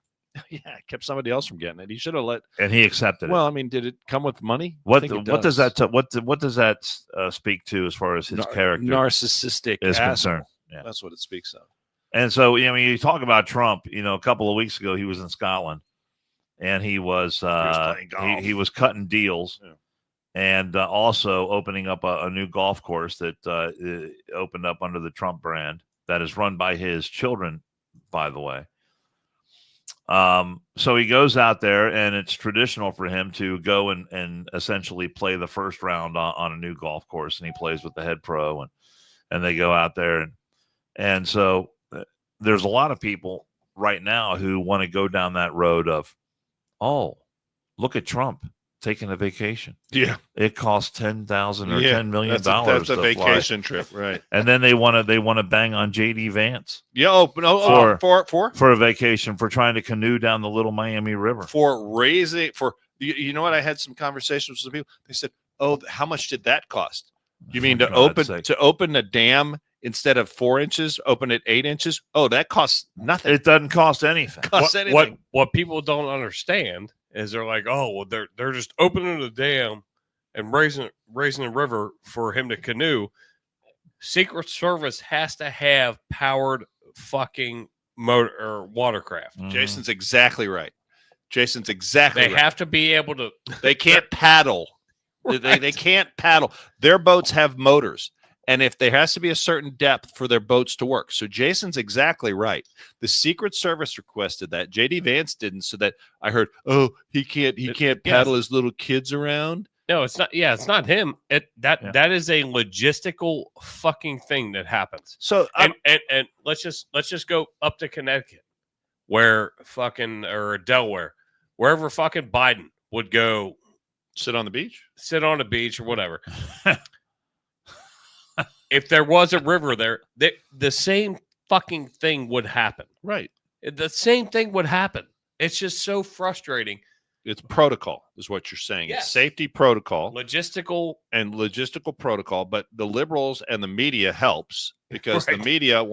Yeah, kept somebody else from getting it. He should have let. And he accepted it. Well, I mean, did it come with money? What does that speak to as far as his character? Narcissistic is concerned. Yeah. That's what it speaks of. And so, you talk about Trump. A couple of weeks ago, he was in Scotland, and he was playing golf. He was cutting deals, and also opening up a new golf course that opened up under the Trump brand that is run by his children, by the way. So he goes out there, and it's traditional for him to go and essentially play the first round on a new golf course, and he plays with the head pro, and they go out there, and so there's a lot of people right now who want to go down that road of, oh, look at Trump taking a vacation. Yeah, it costs $10,000 or $10 million. That's a vacation trip, right? And then they want to bang on JD Vance. Yeah, for a vacation, for trying to canoe down the Little Miami River, you know what? I had some conversations with some people. They said, "Oh, how much did that cost? You mean to open a dam?" Instead of 4 inches, open it 8 inches. Oh, that costs nothing. It doesn't cost anything. What people don't understand is they're like, oh, well, they're just opening the dam and raising the river for him to canoe. Secret Service has to have powered fucking motor or watercraft. Mm-hmm. Jason's exactly right. They have to be able to. They can't paddle. Right. They can't paddle. Their boats have motors. And if there has to be a certain depth for their boats to work. So Jason's exactly right. The Secret Service requested that. JD Vance didn't, so that I heard, oh, he can't paddle his little kids around. No, it's not. Yeah, it's not him. That is a logistical fucking thing that happens. So and let's just go up to Connecticut, or Delaware, wherever fucking Biden would go sit on the beach or whatever. If there was a river there, the same fucking thing would happen. Right. The same thing would happen. It's just so frustrating. It's protocol is what you're saying. Yes. It's safety protocol. Logistical protocol. But the liberals and the media helps because the media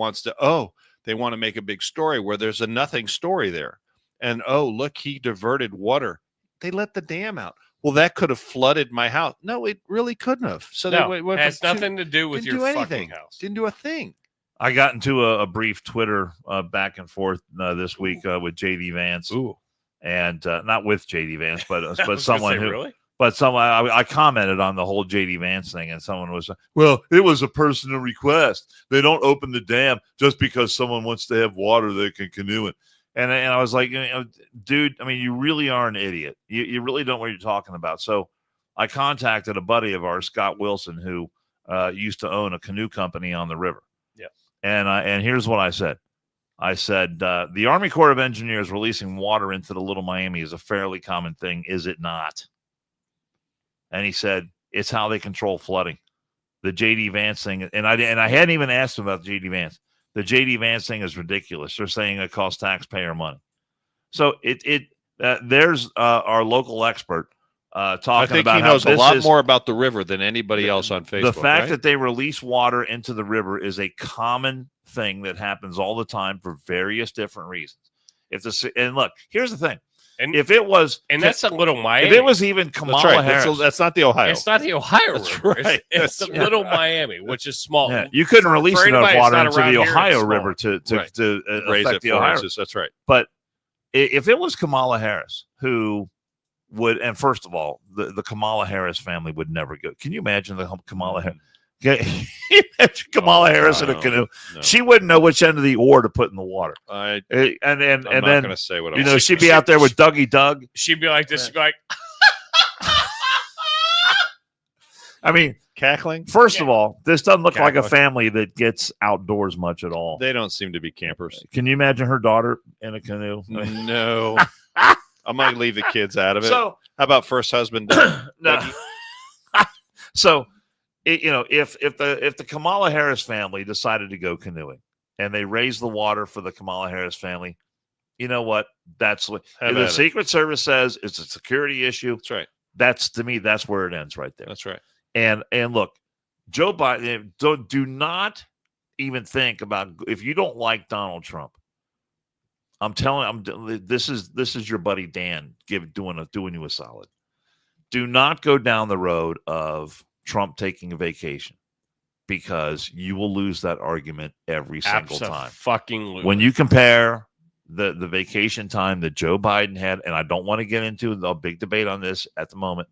they want to make a big story where there's a nothing story there. And, oh, look, he diverted water. They let the dam out. Well, that could have flooded my house. No, it really couldn't have. So it has nothing to do with your fucking house. Didn't do a thing. I got into a brief Twitter back and forth this week with JD Vance. Ooh. And not with JD Vance, but someone who really? But I commented on the whole JD Vance thing, and someone was, well, it was a personal request. They don't open the dam just because someone wants to have water they can canoe in. And I was like, dude, I mean, you really are an idiot. You really don't know what you're talking about. So I contacted a buddy of ours, Scott Wilson, who used to own a canoe company on the river. Yeah. And here's what I said. I said, the Army Corps of Engineers releasing water into the Little Miami is a fairly common thing, is it not? And he said, it's how they control flooding. The JD Vance thing, and I hadn't even asked him about the JD Vance. The JD Vance thing is ridiculous. They're saying it costs taxpayer money. So there's our local expert talking I think about he knows a lot more about the river than anybody else on Facebook. The fact that they release water into the river is a common thing that happens all the time for various different reasons. And look, here's the thing. And if it was, that's a Little Miami. If it was even Kamala Harris, that's not the Ohio. It's not the Ohio That's River. right. It's the Little Miami, which is small. Yeah. You couldn't release enough water into the Ohio River to raise affect it the Ohio. That's right. But if it was Kamala Harris who would, and first of all, the Kamala Harris family would never go. Can you imagine the Kamala Harris? Kamala Harris in a canoe. No. She wouldn't know which end of the oar to put in the water. I'm then not going to say what she'd be out there with Dougie Doug. She'd be like this. She'd be like, I mean, Cackling. First of all, this doesn't look like a Cackling. family that gets outdoors much at all. They don't seem to be campers. Can you imagine her daughter in a canoe? No. I might leave the kids out of it. So, how about first husband? Doug? no. So, if the Kamala Harris family decided to go canoeing and they raised the water for the Kamala Harris family, you know what? That's what the Secret Service says it's a security issue. That's right. That's, to me, that's where it ends right there. That's right. And look, Joe Biden, do not even think about, if you don't like Donald Trump, this is your buddy Dan doing you a solid. Do not go down the road of Trump taking a vacation, because you will lose that argument every single time. Fucking When you compare the vacation time that Joe Biden had, and I don't want to get into the big debate on this at the moment,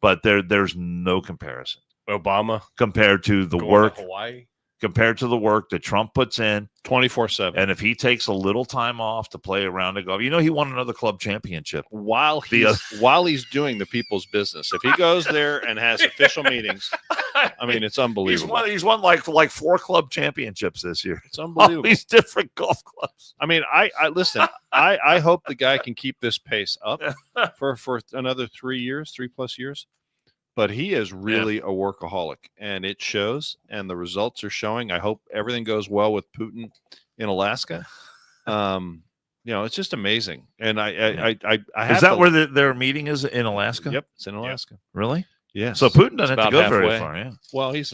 but there's no comparison. Obama compared to the going work to Hawaii. Compared to the work that Trump puts in 24/7. And if he takes a little time off to play around and golf, he won another club championship while he's doing the people's business. If he goes there and has official meetings, I mean, it's unbelievable. He's won like 4 club championships this year. It's unbelievable. All these different golf clubs. I mean, I listen. I hope the guy can keep this pace up for another 3+ years. But he is really a workaholic, and it shows, and the results are showing. I hope everything goes well with Putin in Alaska. It's just amazing. And I have is that where their meeting is in Alaska? Yep, it's in Alaska. Yep. Really? Yeah. So Putin doesn't have to go very far. Yeah. Well, they're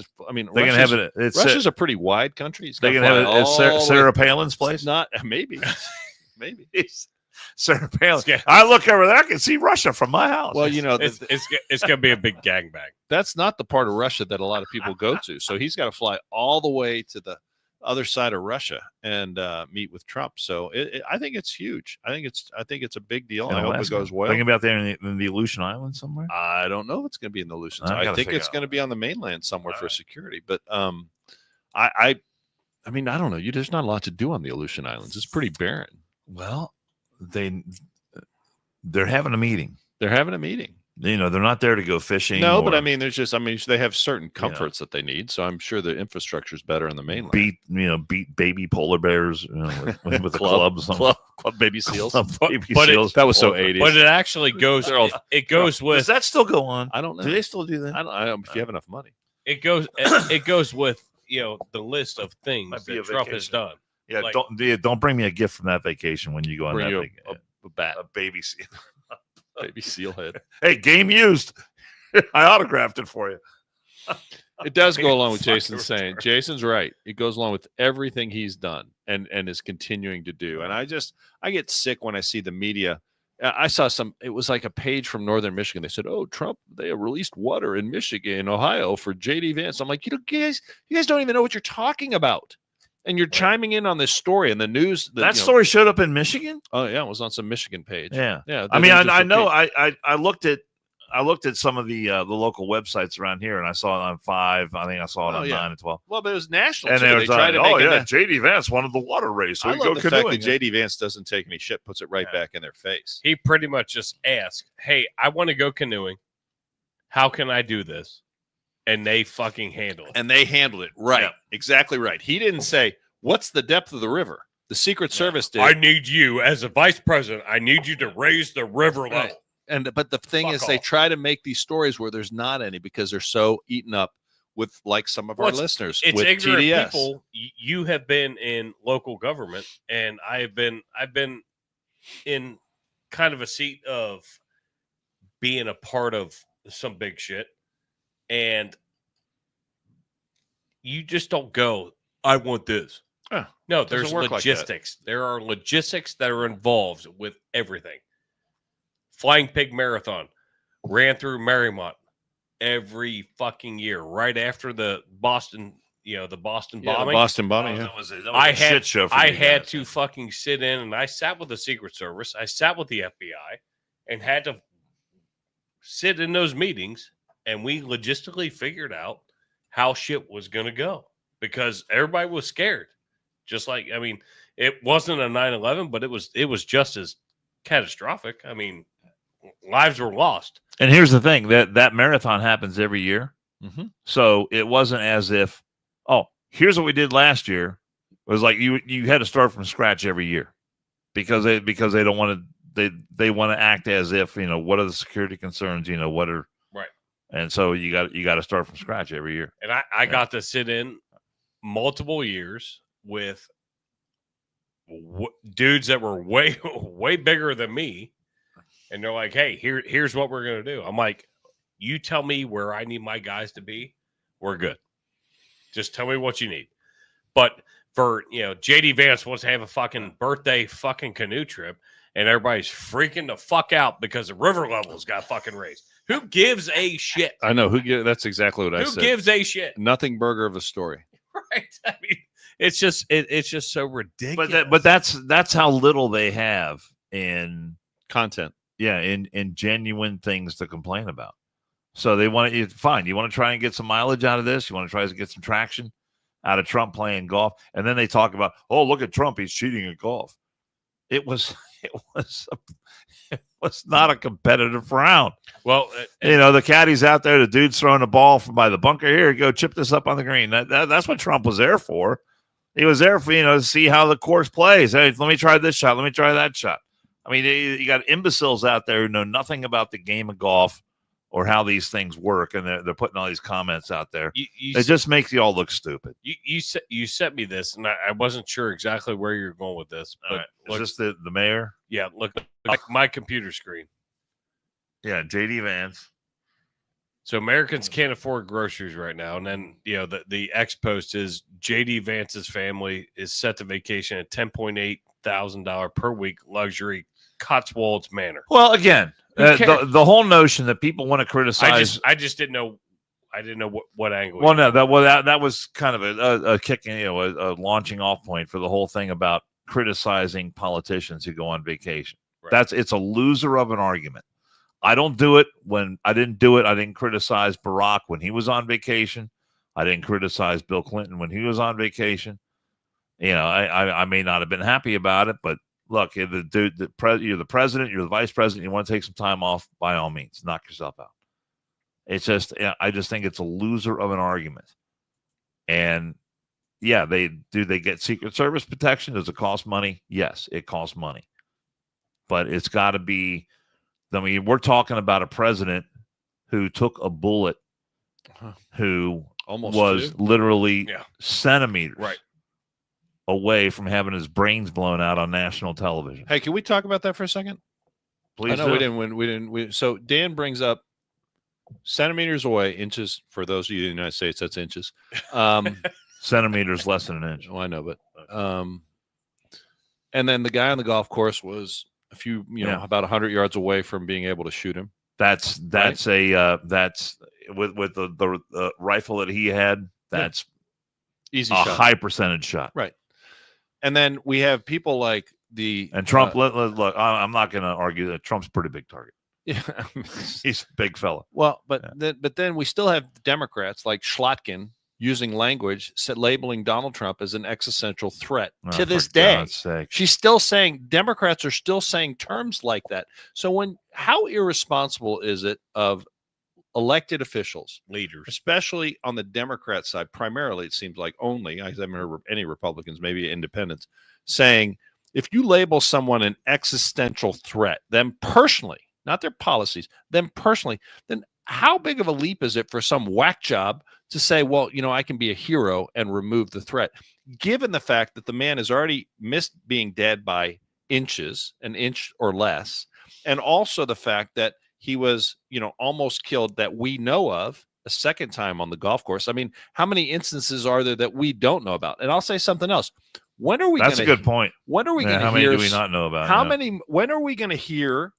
gonna have it. Russia's a pretty wide country. They're gonna have it at Sarah Palin's place. Not maybe. Sarah Palin. I look over there, I can see Russia from my house. Well, it's going to be a big gangbang. That's not the part of Russia that a lot of people go to. So he's got to fly all the way to the other side of Russia and meet with Trump. So I think it's huge. I think it's a big deal. I hope it goes well. Thinking about there in the Aleutian Islands somewhere. I don't know if it's going to be in the Aleutians. I think it's going to be on the mainland somewhere for security. But I mean, I don't know. There's not a lot to do on the Aleutian Islands. It's pretty barren. Well, they're having a meeting. They're having a meeting. They're not there to go fishing. No, but I mean, they have certain comforts that they need. So I'm sure the infrastructure is better on the mainland. Beat baby polar bears with the clubs. Club baby seals. Seals. That was so 80s. But it actually goes. It goes with. Does that still go on? I don't know. Do they still do that? I don't if you have enough money. It goes. It goes with the list of things that Trump has done. Yeah, don't bring me a gift from that vacation when you go on that a bat, a baby seal, baby seal head. Hey, game used. I autographed it for you. It does go along with Jason's saying. Jason's right. It goes along with everything he's done and is continuing to do. And I get sick when I see the media. I saw it was like a page from Northern Michigan. They said, "Oh, Trump, they have released water in Michigan, Ohio for J.D. Vance." I'm like, you guys don't even know what you're talking about. And you're chiming in on this story and the news. That story showed up in Michigan. Oh yeah, it was on some Michigan page. Yeah. I mean, I know. I looked at some of the local websites around here, and I saw it on 5. I think I saw it on 9 and 12. Well, but it was national. And they tried to make J.D. Vance wanted the water race. So I love the fact that J.D. Vance doesn't take any shit, puts it right back in their face. He pretty much just asked, "Hey, I want to go canoeing. How can I do this?" And they fucking handle it. And they handled it right. Yeah. Exactly right. He didn't say, "What's the depth of the river?" The Secret Service did. I need you as a vice president. I need you to raise the river level. But the thing is, they try to make these stories where there's not any because they're so eaten up with, like some of our listeners, it's with ignorant TDS. People. You have been in local government, and I've been in kind of a seat of being a part of some big shit, and you just don't go, "I want this." No, there's logistics. There are logistics that are involved with everything. Flying Pig Marathon ran through Marymount every fucking year, right after the Boston, the Boston bombing. The Boston bombing. That was a shit show for I had to fucking sit in, and I sat with the Secret Service. I sat with the FBI, and had to sit in those meetings, and we logistically figured out how shit was going to go because everybody was scared. Just like, I mean, it wasn't a 9/11, but it was just as catastrophic. I mean, lives were lost. And here's the thing, that marathon happens every year. Mm-hmm. So it wasn't as if, oh, here's what we did last year. It was like you had to start from scratch every year because they don't want to they want to act as if, what are the security concerns, what are right. And so you got to start from scratch every year. And I got to sit in multiple years with dudes that were way bigger than me, and they're like, "Hey, here's what we're gonna do." I'm like, "You tell me where I need my guys to be, we're good. Just tell me what you need." But for JD Vance wants to have a fucking birthday fucking canoe trip, and everybody's freaking the fuck out because the river levels got fucking raised. Who gives a shit? I know that's exactly what I said. Who gives a shit? Nothing burger of a story. Right. I mean, it's just so ridiculous. But that's how little they have in content. Yeah, in genuine things to complain about. So they want to fine. You want to try and get some mileage out of this. You want to try to get some traction out of Trump playing golf, and then they talk about, oh, look at Trump, he's cheating at golf. It was not a competitive round. Well, the caddy's out there, the dude's throwing the ball from by the bunker. Here, go chip this up on the green. That's what Trump was there for. He was there for to see how the course plays. Hey, let me try this shot. Let me try that shot. I mean, you got imbeciles out there who know nothing about the game of golf or how these things work, and they're putting all these comments out there. It just makes you all look stupid. You sent me this, and I wasn't sure exactly where you're going with this. But right. Is this the mayor? Yeah, look like my computer screen. Yeah, JD Vance. So Americans can't afford groceries right now, and then the X post is JD Vance's family is set to vacation at $10,800 per week luxury Cotswolds Manor. Well, again, the whole notion that people want to criticize. I just didn't know. I didn't know what angle. Well, no, that was kind of a kicking, a launching off point for the whole thing about criticizing politicians who go on vacation. Right. It's a loser of an argument. I don't do it when I didn't do it. I didn't criticize Barack when he was on vacation. I didn't criticize Bill Clinton when he was on vacation. I may not have been happy about it, but look, you're the president, you're the vice president. You want to take some time off, by all means, knock yourself out. It's just, I just think it's a loser of an argument. And yeah, they get Secret Service protection. Does it cost money? Yes, it costs money. But it's got to be, I mean, we're talking about a president who took a bullet, who was literally centimeters away from having his brains blown out on national television. Hey, can we talk about that for a second? Please. I know we didn't. So Dan brings up centimeters away, inches. For those of you in the United States, that's inches. Centimeters less than an inch. Oh, I know, but and then the guy on the golf course was a few, about 100 yards away from being able to shoot him. That's with the rifle that he had. That's easy a shot. High percentage shot. Right. And then we have people like Trump. Look, I'm not going to argue that Trump's a pretty big target. Yeah, he's a big fella. Well, but then we still have Democrats like Schlotkin using language, labeling Donald Trump as an existential threat to this day. She's still saying, Democrats are still saying terms like that. So how irresponsible is it of elected officials, leaders, especially on the Democrat side, primarily, it seems like only, I haven't heard any Republicans, maybe independents, saying, if you label someone an existential threat, them personally, not their policies, them personally, then how big of a leap is it for some whack job to say, well, I can be a hero and remove the threat, given the fact that the man has already missed being dead by inches, an inch or less, and also the fact that he was, almost killed that we know of a second time on the golf course. I mean, how many instances are there that we don't know about? And I'll say something else. When are we? That's a good point. When are we going to hear? How many do we not know about? How many? When are we going to hear?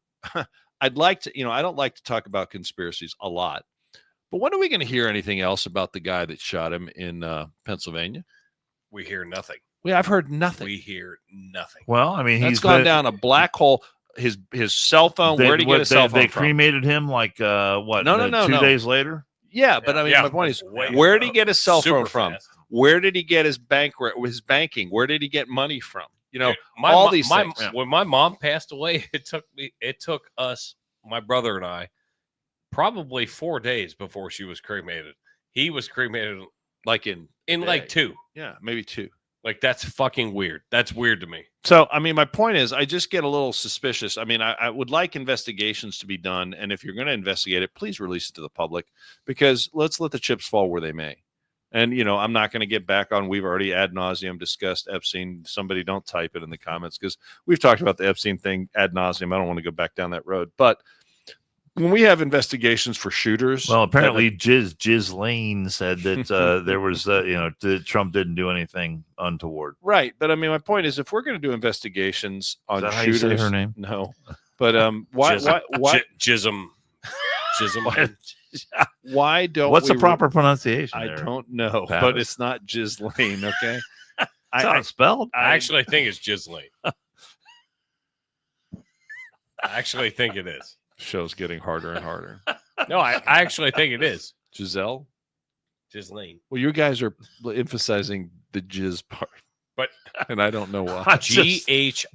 I'd like to, I don't like to talk about conspiracies a lot, but when are we going to hear anything else about the guy that shot him in Pennsylvania? We hear nothing. I've heard nothing. We hear nothing. Well, I mean, he's gone down a black hole. His cell phone. Where did he get his cell phone They from? Cremated him like what? No. 2 days later. Yeah, but I mean, my point is, where did he get his cell phone from? Fast. Where did he get his banking? Where did he get money from? These things. When my mom passed away, it took us, my brother and I, probably 4 days before she was cremated. He was cremated like in like 2. Yeah, maybe 2. Like, that's fucking weird. That's weird to me. So, I mean, my point is, I just get a little suspicious. I mean, I would like investigations to be done. And if you're going to investigate it, please release it to the public, because let's let the chips fall where they may. And, you know, I'm not going to get back on. We've already ad nauseum discussed Epstein. Somebody don't type it in the comments, because we've talked about the Epstein thing ad nauseum. I don't want to go back down that road. But when we have investigations for shooters, well, apparently Jiz Lane said that there was, Trump didn't do anything untoward. Right. But I mean, my point is, if we're going to do investigations on shooters, how you say her name? No. But why Jism. Why don't What's the proper pronunciation? I there? don't know, Pavis? but it's not Ghislaine, okay? It's not spelled. I actually think it's Ghislaine. I actually think it is. Show's getting harder and harder. No, I actually think it is. Giselle? Ghislaine. Well, you guys are emphasizing the jizz part. But and I don't know why. Ghis.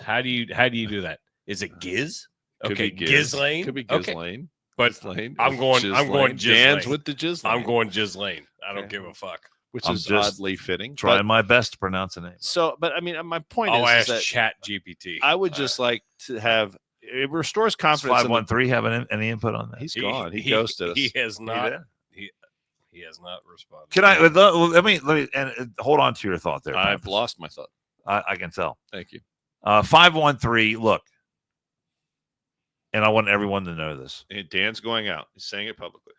How do you do that? Is it Giz? Okay, Ghislaine. Could be Okay. Ghislaine. But Ghislaine. I'm going Ghislaine. Dan's with the Ghislaine. I'm going Ghislaine. I don't give a fuck. Which I'm is just oddly fitting. Trying my best to pronounce a name. So, but I mean, my point I'll is ask that Chat GPT. I would just like to have it restores confidence. 513 have any input on that? He's gone. He ghosted us. He has not. He has not responded. Can I let me and hold on to your thought there. I've Pappas. lost my thought. I can tell. Thank you. 513. Look, and I want everyone to know this. And Dan's going out. He's saying it publicly.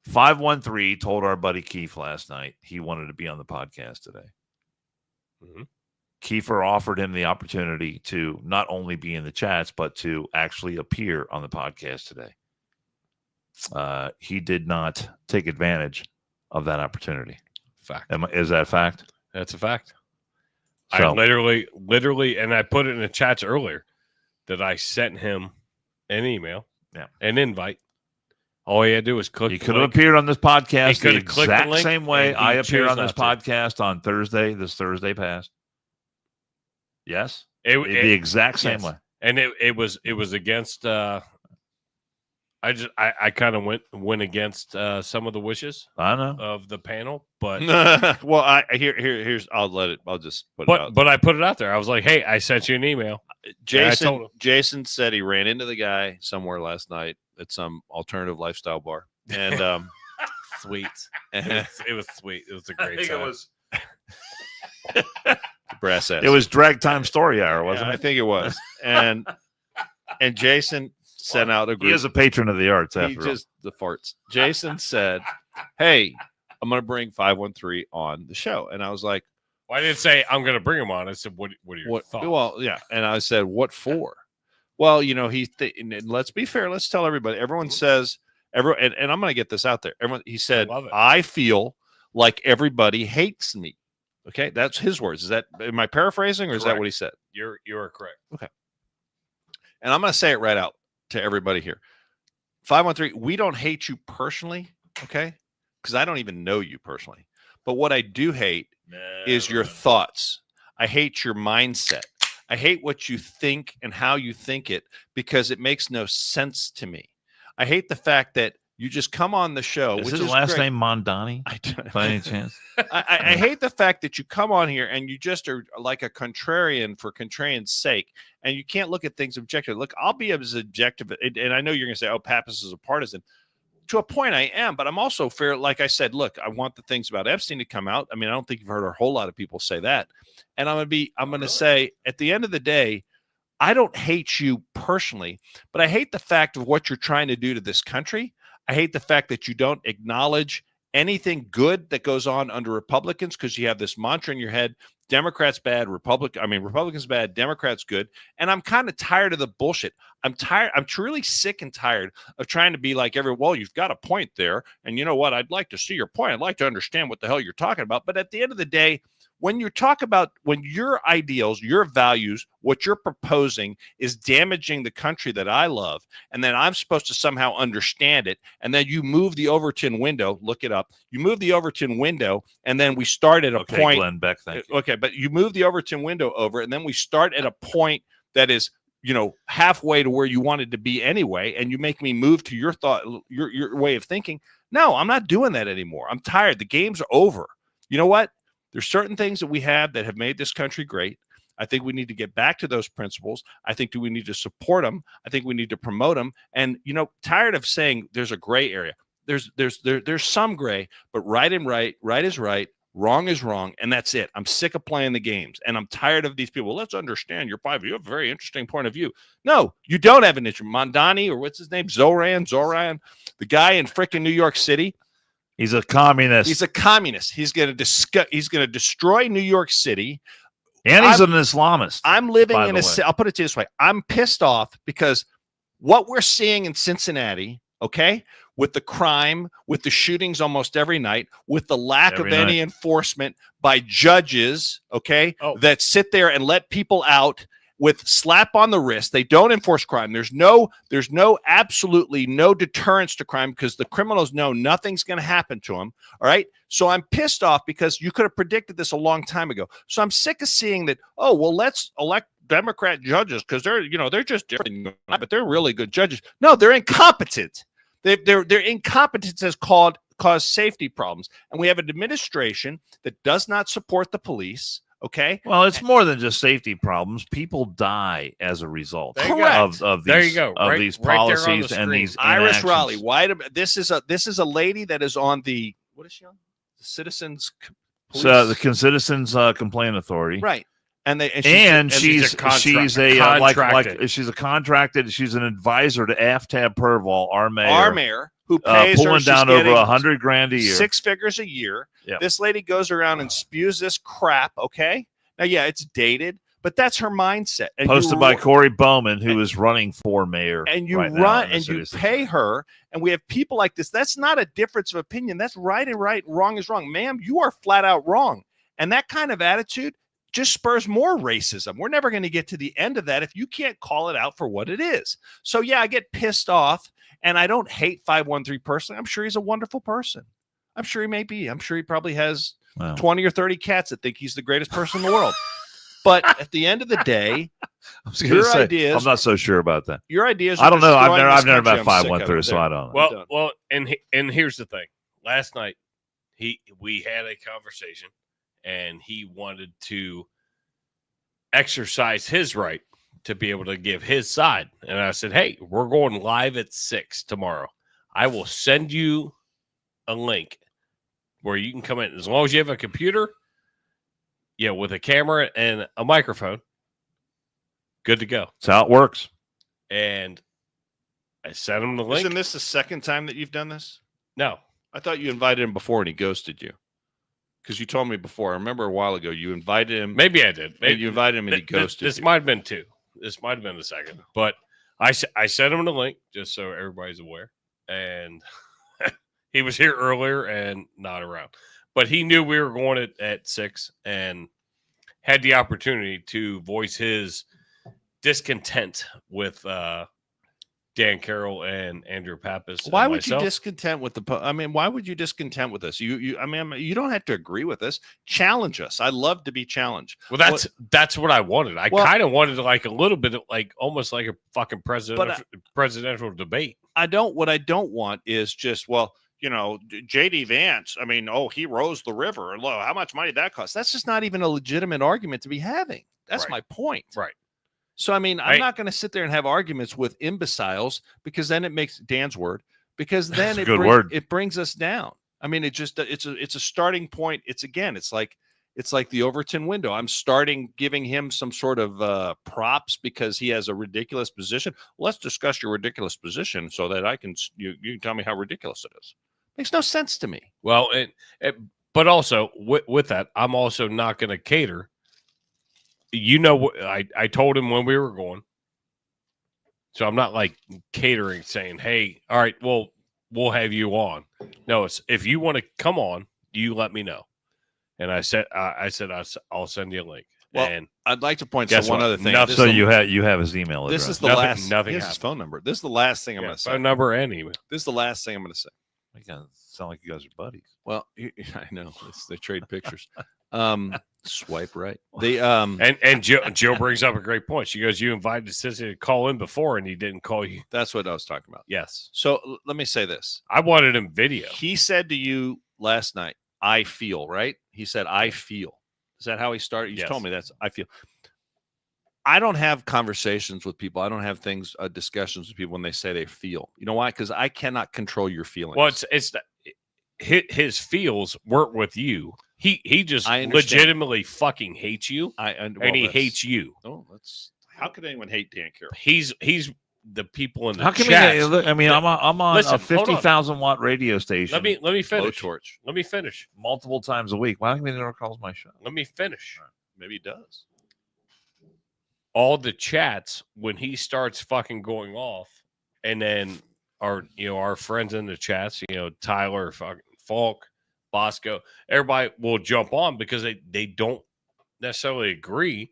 513 told our buddy Keith last night he wanted to be on the podcast today. Mm-hmm. Kiefer offered him the opportunity to not only be in the chats, but to actually appear on the podcast today. He did not take advantage of that opportunity. Fact. Is that a fact? That's a fact. So, I literally, and I put it in the chats earlier that I sent him an email, an invite. All he had to do was click. He could have appeared on this podcast the exact link, same way I appeared on this podcast on Thursday. This Thursday passed. Yes, the exact same way. And it was against. I kind of went against some of the wishes. I know of the panel, but well, here's I'll just put it out. But I put it out there. I was like, hey, I sent you an email. Jason said he ran into the guy somewhere last night at some alternative lifestyle bar, and sweet. It was sweet. It was a great time. It was brass ass. It was drag time story hour, wasn't it? I think it was. And Jason sent out a group. He is a patron of the arts. After just the farts. Jason said, "Hey, I'm going to bring 513 on the show," and I was like, "Well, I didn't say I'm going to bring him on. I said, what are your thoughts?" Well, yeah, and I said, "What for?" Well, you know, and let's be fair. Let's tell everybody. Everyone says and I'm going to get this out there. He said, "I feel like everybody hates me." Okay, that's his words. Am I paraphrasing, or is that what he said? You are correct. Okay, and I'm going to say it right out to everybody here. 513, we don't hate you personally, okay? Because I don't even know you personally. But what I do hate is your thoughts. I hate your mindset. I hate what you think and how you think it, because it makes no sense to me. I hate the fact that you just come on the show. Is his last name Mondani? By any chance? I hate the fact that you come on here and you just are like a contrarian for contrarian's sake, and you can't look at things objectively. Look, I'll be as objective, and I know you're going to say, "Oh, Pappas is a partisan." To a point, I am, but I'm also fair. Like I said, look, I want the things about Epstein to come out. I mean, I don't think you've heard a whole lot of people say that, and I'm going to say, at the end of the day, I don't hate you personally, but I hate the fact of what you're trying to do to this country. I hate the fact that you don't acknowledge anything good that goes on under Republicans, because you have this mantra in your head: Democrats bad, Republicans bad, Democrats good. And I'm kind of tired of the bullshit. I'm tired. I'm truly sick and tired of trying to be like well, you've got a point there. And you know what? I'd like to see your point. I'd like to understand what the hell you're talking about. But at the end of the day, when you talk about when your ideals, your values, what you're proposing is damaging the country that I love, and then I'm supposed to somehow understand it, and then you move the Overton window, look it up, you move the Overton window, and then we start at a point. Glenn Beck, thank you. Okay, but you move the Overton window over, and then we start at a point that is, halfway to where you wanted to be anyway, and you make me move to your thought, your way of thinking. No, I'm not doing that anymore. I'm tired. The games are over. You know what? There's certain things that we have that have made this country great. I think we need to get back to those principles. I think we need to support them. I think we need to promote them. And, tired of saying there's a gray area. There's some gray, but right is right, wrong is wrong, and that's it. I'm sick of playing the games, and I'm tired of these people. Let's understand your point of view. You have a very interesting point of view. No, you don't have an interest. Mondani, or what's his name? Zoran, the guy in frickin' New York City. He's a communist. He's a communist. He's going to destroy New York City. And he's an Islamist. I'm living in I'll put it this way. I'm pissed off because what we're seeing in Cincinnati, okay, with the crime, with the shootings almost every night, with the lack of any enforcement by judges, okay, that sit there and let people out with slap on the wrist. They don't enforce crime. There's absolutely no deterrence to crime because the criminals know nothing's going to happen to them. All right. So I'm pissed off because you could have predicted this a long time ago. So I'm sick of seeing that. Oh, well, let's elect Democrat judges because they're just different, but they're really good judges. No, they're incompetent. Their incompetence has caused safety problems. And we have an administration that does not support the police. Okay. Well, it's more than just safety problems. People die as a result of these policies and these Iris Raleigh. This is a lady that is on the what is she on? The Citizens Police. So the Citizens Complaint Authority, right? She's an advisor to Aftab Purval, our mayor, who pays pulling down over $100,000 a year, 6 figures a year. Yep. This lady goes around and spews this crap. Okay, now it's dated, but that's her mindset. And posted by Corey Bowman, who is running for mayor. And you you pay her, and we have people like this. That's not a difference of opinion. That's right and right, wrong is wrong, ma'am. You are flat out wrong, and that kind of attitude just spurs more racism. We're never going to get to the end of that if you can't call it out for what it is. So I get pissed off, and I don't hate 513 personally. I'm sure he's a wonderful person. I'm sure he may be. I'm sure he probably has 20 or 30 cats that think he's the greatest person in the world. But at the end of the day, ideas. I'm not so sure about that. Your ideas. I don't know. I've never met 513, so I don't know. Well, and here's the thing. Last night, we had a conversation, and he wanted to exercise his right to be able to give his side. And I said, hey, we're going live at 6 tomorrow. I will send you a link where you can come in. As long as you have a computer, with a camera and a microphone, good to go. That's how it works. And I sent him the link. Isn't this the second time that you've done this? No. I thought you invited him before and he ghosted you. Because you told me before. I remember a while ago you invited him. Maybe I did. Maybe you invited him and he ghosted you. This might have been 2. This might have been the second. But I sent him the link just so everybody's aware. And he was here earlier and not around. But he knew we were going at 6 and had the opportunity to voice his discontent with Dan Carroll and Andrew Pappas. Why would you discontent with why would you discontent with us? You don't have to agree with us. Challenge us. I love to be challenged. Well, that's what I wanted. I kind of wanted like a little bit of almost like a fucking presidential debate. What I don't want is just, J.D. Vance, he rose the river. Look, how much money that cost? That's just not even a legitimate argument to be having. That's my point. Right. So, I'm not going to sit there and have arguments with imbeciles because then it makes Dan's word, because then it brings us down. It's a starting point. It's like the Overton window. I'm giving him some sort of props because he has a ridiculous position. Let's discuss your ridiculous position so that you can tell me how ridiculous it is. Makes no sense to me. Well, but also with that, I'm also not going to cater. I told him when we were going, so I'm not like catering, saying, "Hey, all right, well, we'll have you on." No, it's if you want to come on, you let me know. And I said, I'll send you a link. Well, and I'd like to point out one other thing. So you have his email address. This is the last. Nothing. His phone number. This is the last thing I'm going to say. Phone number and email. This is the last thing I'm going to say. Sound like you guys are buddies. Well, I know they trade pictures. Swipe right. They and Jill brings up a great point. She goes, "You invited Sissy to call in before, and he didn't call you." That's what I was talking about. Yes. So let me say this. I wanted him video. He said to you last night, "I feel," right? He said, "I feel." Is that how he started? You told me that's I feel. I don't have conversations with people. I don't have discussions with people when they say they feel. You know why? Because I cannot control your feelings. Well, it's his feels weren't with you. He just I understand. legitimately fucking hates you, and he hates you. Oh, how could anyone hate Dan Carroll? He's the people in the How can chat. I mean, I'm on Listen, a 50,000 watt radio station. Let me finish. Torch. Let me finish. Multiple times a week. Why don't he never calls my show? Let me finish. Maybe he does. All the chats when he starts fucking going off, and then our friends in the chats, Tyler, fucking Falk, Bosco, everybody will jump on because they don't necessarily agree,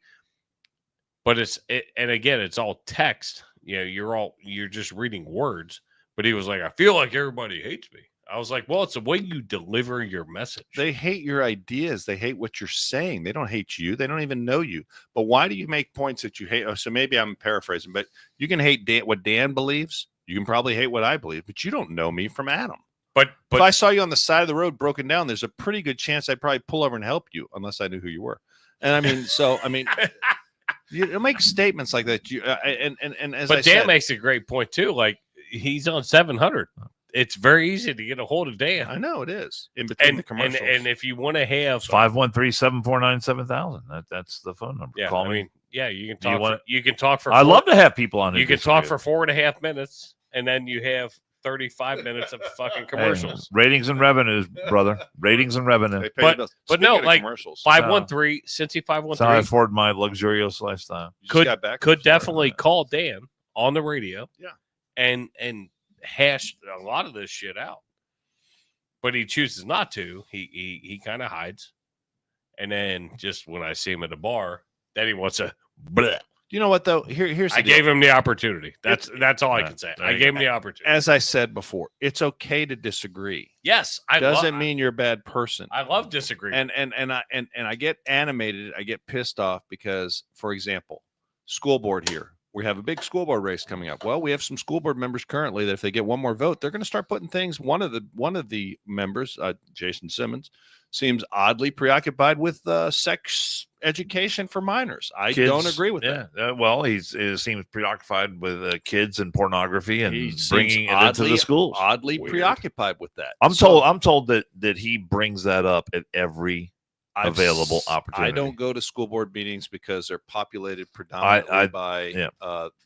but and again, it's all text. You're just reading words. But he was like, I feel like everybody hates me. I was like, well, it's the way you deliver your message. They hate your ideas. They hate what you're saying. They don't hate you. They don't even know you. But why do you make points that you hate? Oh, so maybe I'm paraphrasing, but you can hate what Dan believes. You can probably hate what I believe, but you don't know me from Adam. But if I saw you on the side of the road broken down, there's a pretty good chance I'd probably pull over and help you, unless I knew who you were. And I mean, you make statements like that. But Dan makes a great point too. Like he's on 700. It's very easy to get a hold of Dan. I know it is. In between the commercials. And if you want to have 513-749-7000. That's the phone number. Yeah, Call me. I mean, yeah, you can talk. You can talk for. I love to have people on. You can talk for 4.5 minutes, and then you have 35 minutes of fucking commercials. Hey, ratings and revenues, brother. Ratings and revenue. But no, like 513 Cincy 513. So I afford my luxurious lifestyle. Could definitely call Dan on the radio. Yeah, and hash a lot of this shit out, but he chooses not to. He kind of hides, and then just when I see him at the bar, then he wants to. Bleh. You know what though? Here's the I gave him the opportunity. That's all I can say. I gave him the opportunity. As I said before, it's okay to disagree. Yes, doesn't mean you're a bad person. I love disagreeing. And I get animated. I get pissed off because, for example, school board here. We have a big school board race coming up. Well, we have some school board members currently that if they get one more vote, they're going to start putting things. One of the members, Jason Simmons, seems oddly preoccupied with sex education for minors. I don't agree with that. Well, he seems preoccupied with kids and pornography and bringing it into the schools. Oddly preoccupied with that. I'm told that he brings that up at every available opportunity. I don't go to school board meetings because they're populated predominantly by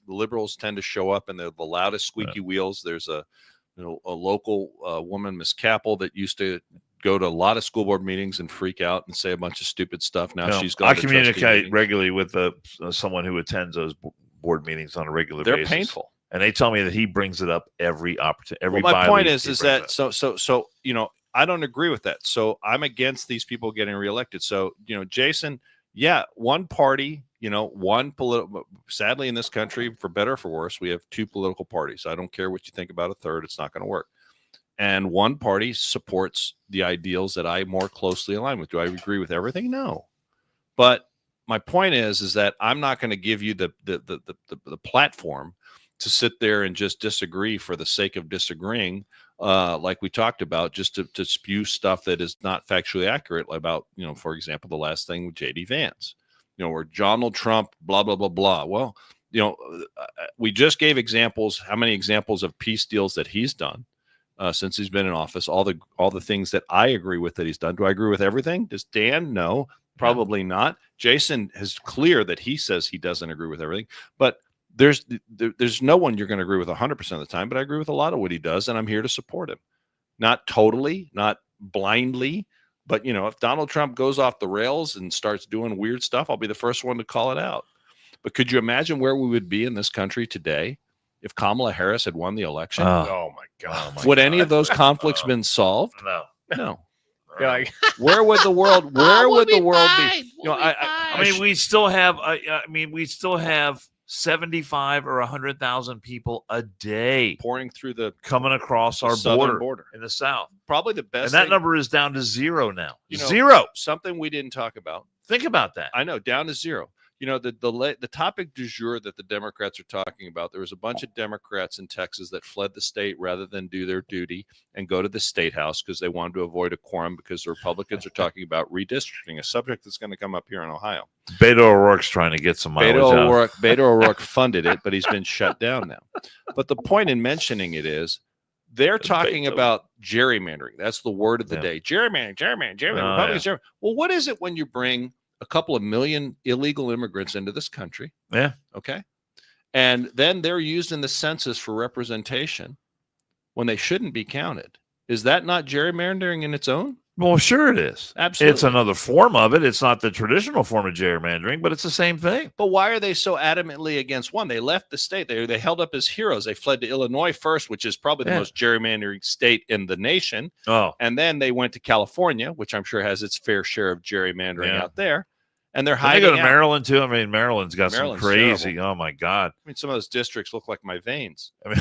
liberals. Tend to show up and they're the loudest squeaky wheels. There's a local woman, Miss Capel, that used to go to a lot of school board meetings and freak out and say a bunch of stupid stuff. Now she's gone. I communicate regularly with someone who attends those board meetings on a regular basis. They're painful, and they tell me that he brings it up every opportunity. My point is that so I don't agree with that. So I'm against these people getting reelected. So, Jason, one party, one political, sadly in this country, for better or for worse, we have two political parties. I don't care what you think about a third. It's not going to work. And one party supports the ideals that I more closely align with. Do I agree with everything? No. But my point is that I'm not going to give you the platform to sit there and just disagree for the sake of disagreeing. Like we talked about, just to spew stuff that is not factually accurate about, for example, the last thing with J.D. Vance, where Donald Trump, blah, blah, blah, blah. Well, we just gave examples, how many examples of peace deals that he's done since he's been in office, all the things that I agree with that he's done. Do I agree with everything? Does Dan? No, probably not. Jason is clear that he says he doesn't agree with everything, but there's no one you're going to agree with 100% of the time, but I agree with a lot of what he does, and I'm here to support him. Not totally, not blindly, but if Donald Trump goes off the rails and starts doing weird stuff, I'll be the first one to call it out. But could you imagine where we would be in this country today if Kamala Harris had won the election? Oh my God! Would any of those conflicts been solved? No. Like, where would the world? Where would the world be? I mean, we still have. 75 or 100,000 people a day pouring through the coming across our southern border in the south. Probably the best. And that thing, number is down to zero now. you know, Zero. Something we didn't talk about. Think about that. I know, down to zero. You know, the topic du jour that the Democrats are talking about, there was a bunch of Democrats in Texas that fled the state rather than do their duty and go to the state house because they wanted to avoid a quorum because the Republicans are talking about redistricting, a subject that's going to come up here in Ohio. Beto O'Rourke's trying to get some mileage out. Beto O'Rourke funded it, but he's been shut down now. But the point in mentioning it is they're talking about gerrymandering. That's the word of the day. Gerrymandering. Well, what is it when you bring a couple of million illegal immigrants into this country? Yeah. Okay. And then they're used in the census for representation when they shouldn't be counted. Is that not gerrymandering in its own? Well, sure it is. Absolutely. It's another form of it. It's not the traditional form of gerrymandering, but it's the same thing. But why are they so adamantly against one? They left the state. They held up as heroes. They fled to Illinois first, which is probably the most gerrymandering state in the nation. Oh. And then they went to California, which I'm sure has its fair share of gerrymandering out there. And they're hiding. They go to Maryland too. I mean, Maryland's got some crazy. Terrible. Oh my God. I mean, some of those districts look like my veins. I mean,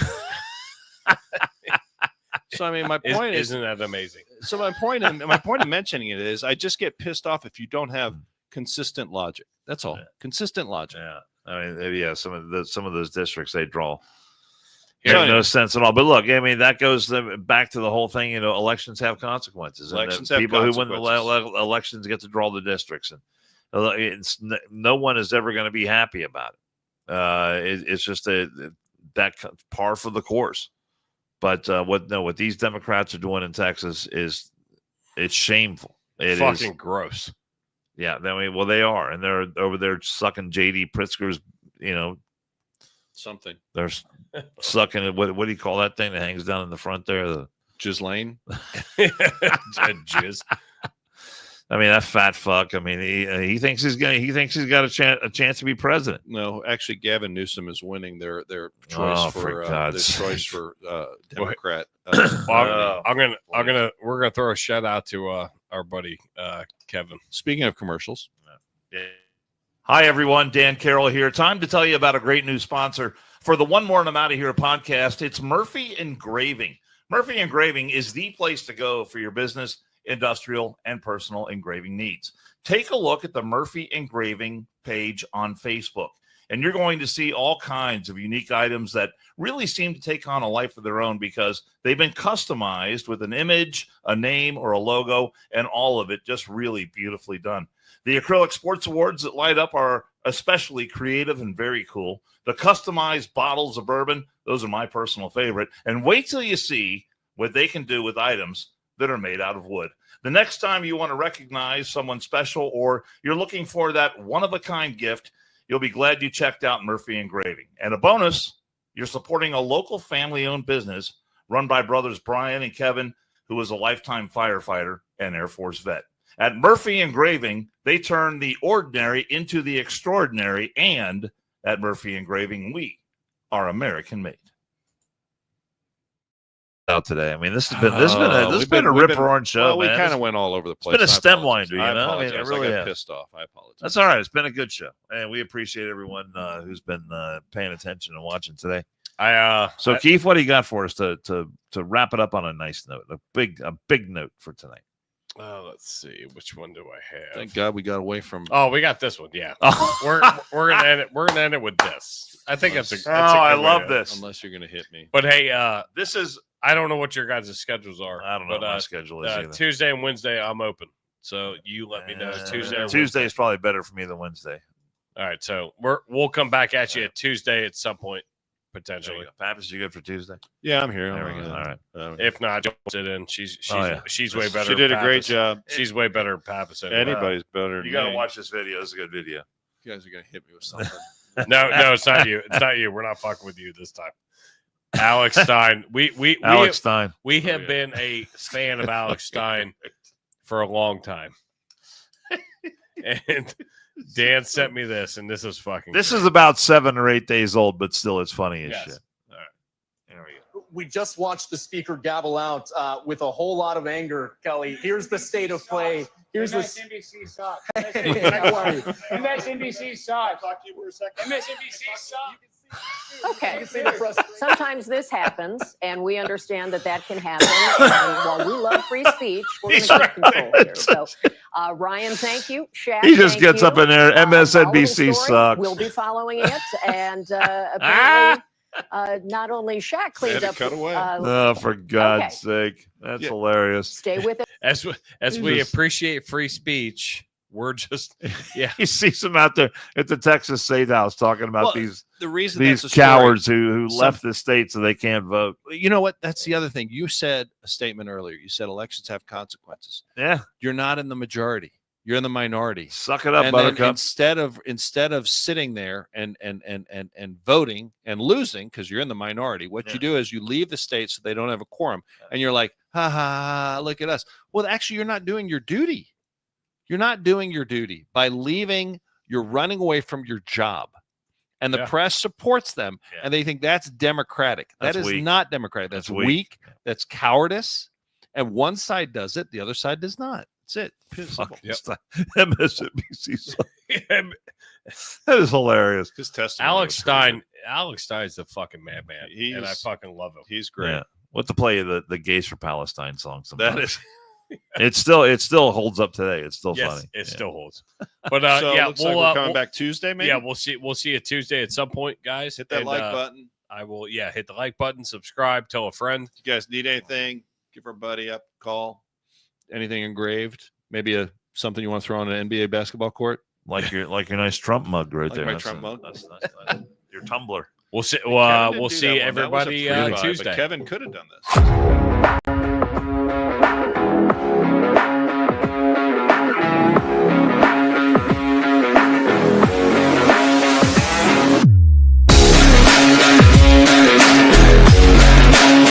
so I mean, my point isn't that amazing? So my point in mentioning it is, I just get pissed off if you don't have consistent logic. That's all. Yeah. Consistent logic. Yeah. I mean, yeah. Some of those districts they draw. So no sense at all. But look, I mean, that goes back to the whole thing. You know, elections have consequences. Elections and have people consequences. who win the elections get to draw the districts, and no one is ever going to be happy about it. It's just that par for the course. But what these Democrats are doing in Texas it's shameful. It fucking is gross. Yeah, I mean, well, they are, and they're over there sucking J.D. Pritzker's, something. They're sucking what do you call that thing that hangs down in the front there? The Ghislaine. Jizz. I mean, that fat fuck. I mean, he thinks he's got a chance to be president. No, actually, Gavin Newsom is winning their choice for Democrat. We're gonna throw a shout out to our buddy Kevin. Speaking of commercials, yeah. Hi everyone, Dan Carroll here. Time to tell you about a great new sponsor for the One More and I'm Out of Here podcast. It's Murphy Engraving. Murphy Engraving is the place to go for your business, industrial, and personal engraving needs. Take a look at the Murphy Engraving page on Facebook, and you're going to see all kinds of unique items that really seem to take on a life of their own because they've been customized with an image, a name, or a logo, and all of it just really beautifully done. The acrylic sports awards that light up are especially creative and very cool. The customized bottles of bourbon, those are my personal favorite. And wait till you see what they can do with items that are made out of wood. The next time you want to recognize someone special or you're looking for that one-of-a-kind gift, you'll be glad you checked out Murphy Engraving. And a bonus, you're supporting a local family-owned business run by brothers Brian and Kevin, who is a lifetime firefighter and Air Force vet. At Murphy Engraving, they turn the ordinary into the extraordinary, and at Murphy Engraving, we are American-made. Out today. I mean, this has been a rip-roaring show. Well, we kind of went all over the place. It's been a stem winder, you know. I mean, it really got pissed off. I apologize. That's all right. It's been a good show, and we appreciate everyone who's been paying attention and watching today. Keith, what do you got for us to wrap it up on a nice note, a big note for tonight? Let's see, which one do I have? Thank God we got away from. Oh, we got this one. Yeah, we're gonna end it. We're gonna end it with this. I think that's a. I love this. Unless you're gonna hit me. But hey, this is. I don't know what your guys' schedules are. I don't know what my schedule is either. Tuesday and Wednesday, I'm open. So you let me know. Tuesday is probably better for me than Wednesday. All right, so we'll come back at you Tuesday at some point. Potentially. Pappas, you good for Tuesday? Yeah, I'm here. There we go. All right. If not, don't sit in. She's way better. She did a great job. She's way better than Pappas. Anybody's better. You got to watch this video. It's a good video. You guys are gonna hit me with something. No, it's not you. It's not you. We're not fucking with you this time. Alex Stein. Alex Stein. We have been a fan of Alex Stein for a long time. And Dan sent me this, and this is fucking. This is about 7 or 8 days old, but still, it's funny as shit. All right, here we go. we just watched the speaker gavel out with a whole lot of anger, Kelly. Here's the state of play. Here's MSNBC sucks. How are you? MSNBC sucks. Talk to you for a second. MSNBC sucks. Okay. Sometimes this happens, and we understand that can happen. And while we love free speech, we're going to keep control here. So, Ryan, thank you. Shaq, He just thank gets you. up in there. MSNBC Following story, sucks. We'll be following it, and apparently, not only Shaq cleaned Had to up. cut away. Oh, for God's sake. That's hilarious. Stay with it. As we appreciate free speech, we're just He sees them out there at the Texas State House talking about Well, the reason these that's a story- cowards who left the state so they can't vote. You know what? That's the other thing. You said a statement earlier. You said elections have consequences. Yeah. You're not in the majority. You're in the minority. Suck it up, And then Buttercup. instead of sitting there and voting and losing because you're in the minority, what you do is you leave the state so they don't have a quorum, and you're like, ha ha ha, look at us. Well, actually, you're not doing your duty. You're not doing your duty by leaving. You're running away from your job, and the press supports them, and they think that's democratic. That's that is weak. not democratic. That's weak. That's cowardice. And one side does it, the other side does not. That's it. MSNBC. That is hilarious. His testimony. Alex Stein's the fucking madman, and I fucking love him. He's great. Yeah. What to play the Gays for Palestine song sometimes. That is. it still holds up today. It's still funny. It still holds. But So it looks like we're coming back Tuesday, maybe. Yeah, we'll see you Tuesday at some point, guys. Hit that like button. I will. Yeah, hit the like button, subscribe, tell a friend. If you guys need anything, give our buddy up a call. Anything engraved, maybe something you want to throw on an NBA basketball court, like your nice Trump mug right there. my That's Trump mug. That's nice. Your tumbler. We'll see. Kevin didn't We'll do see that one. That was a everybody pre-buy, but Tuesday. Kevin could have done this.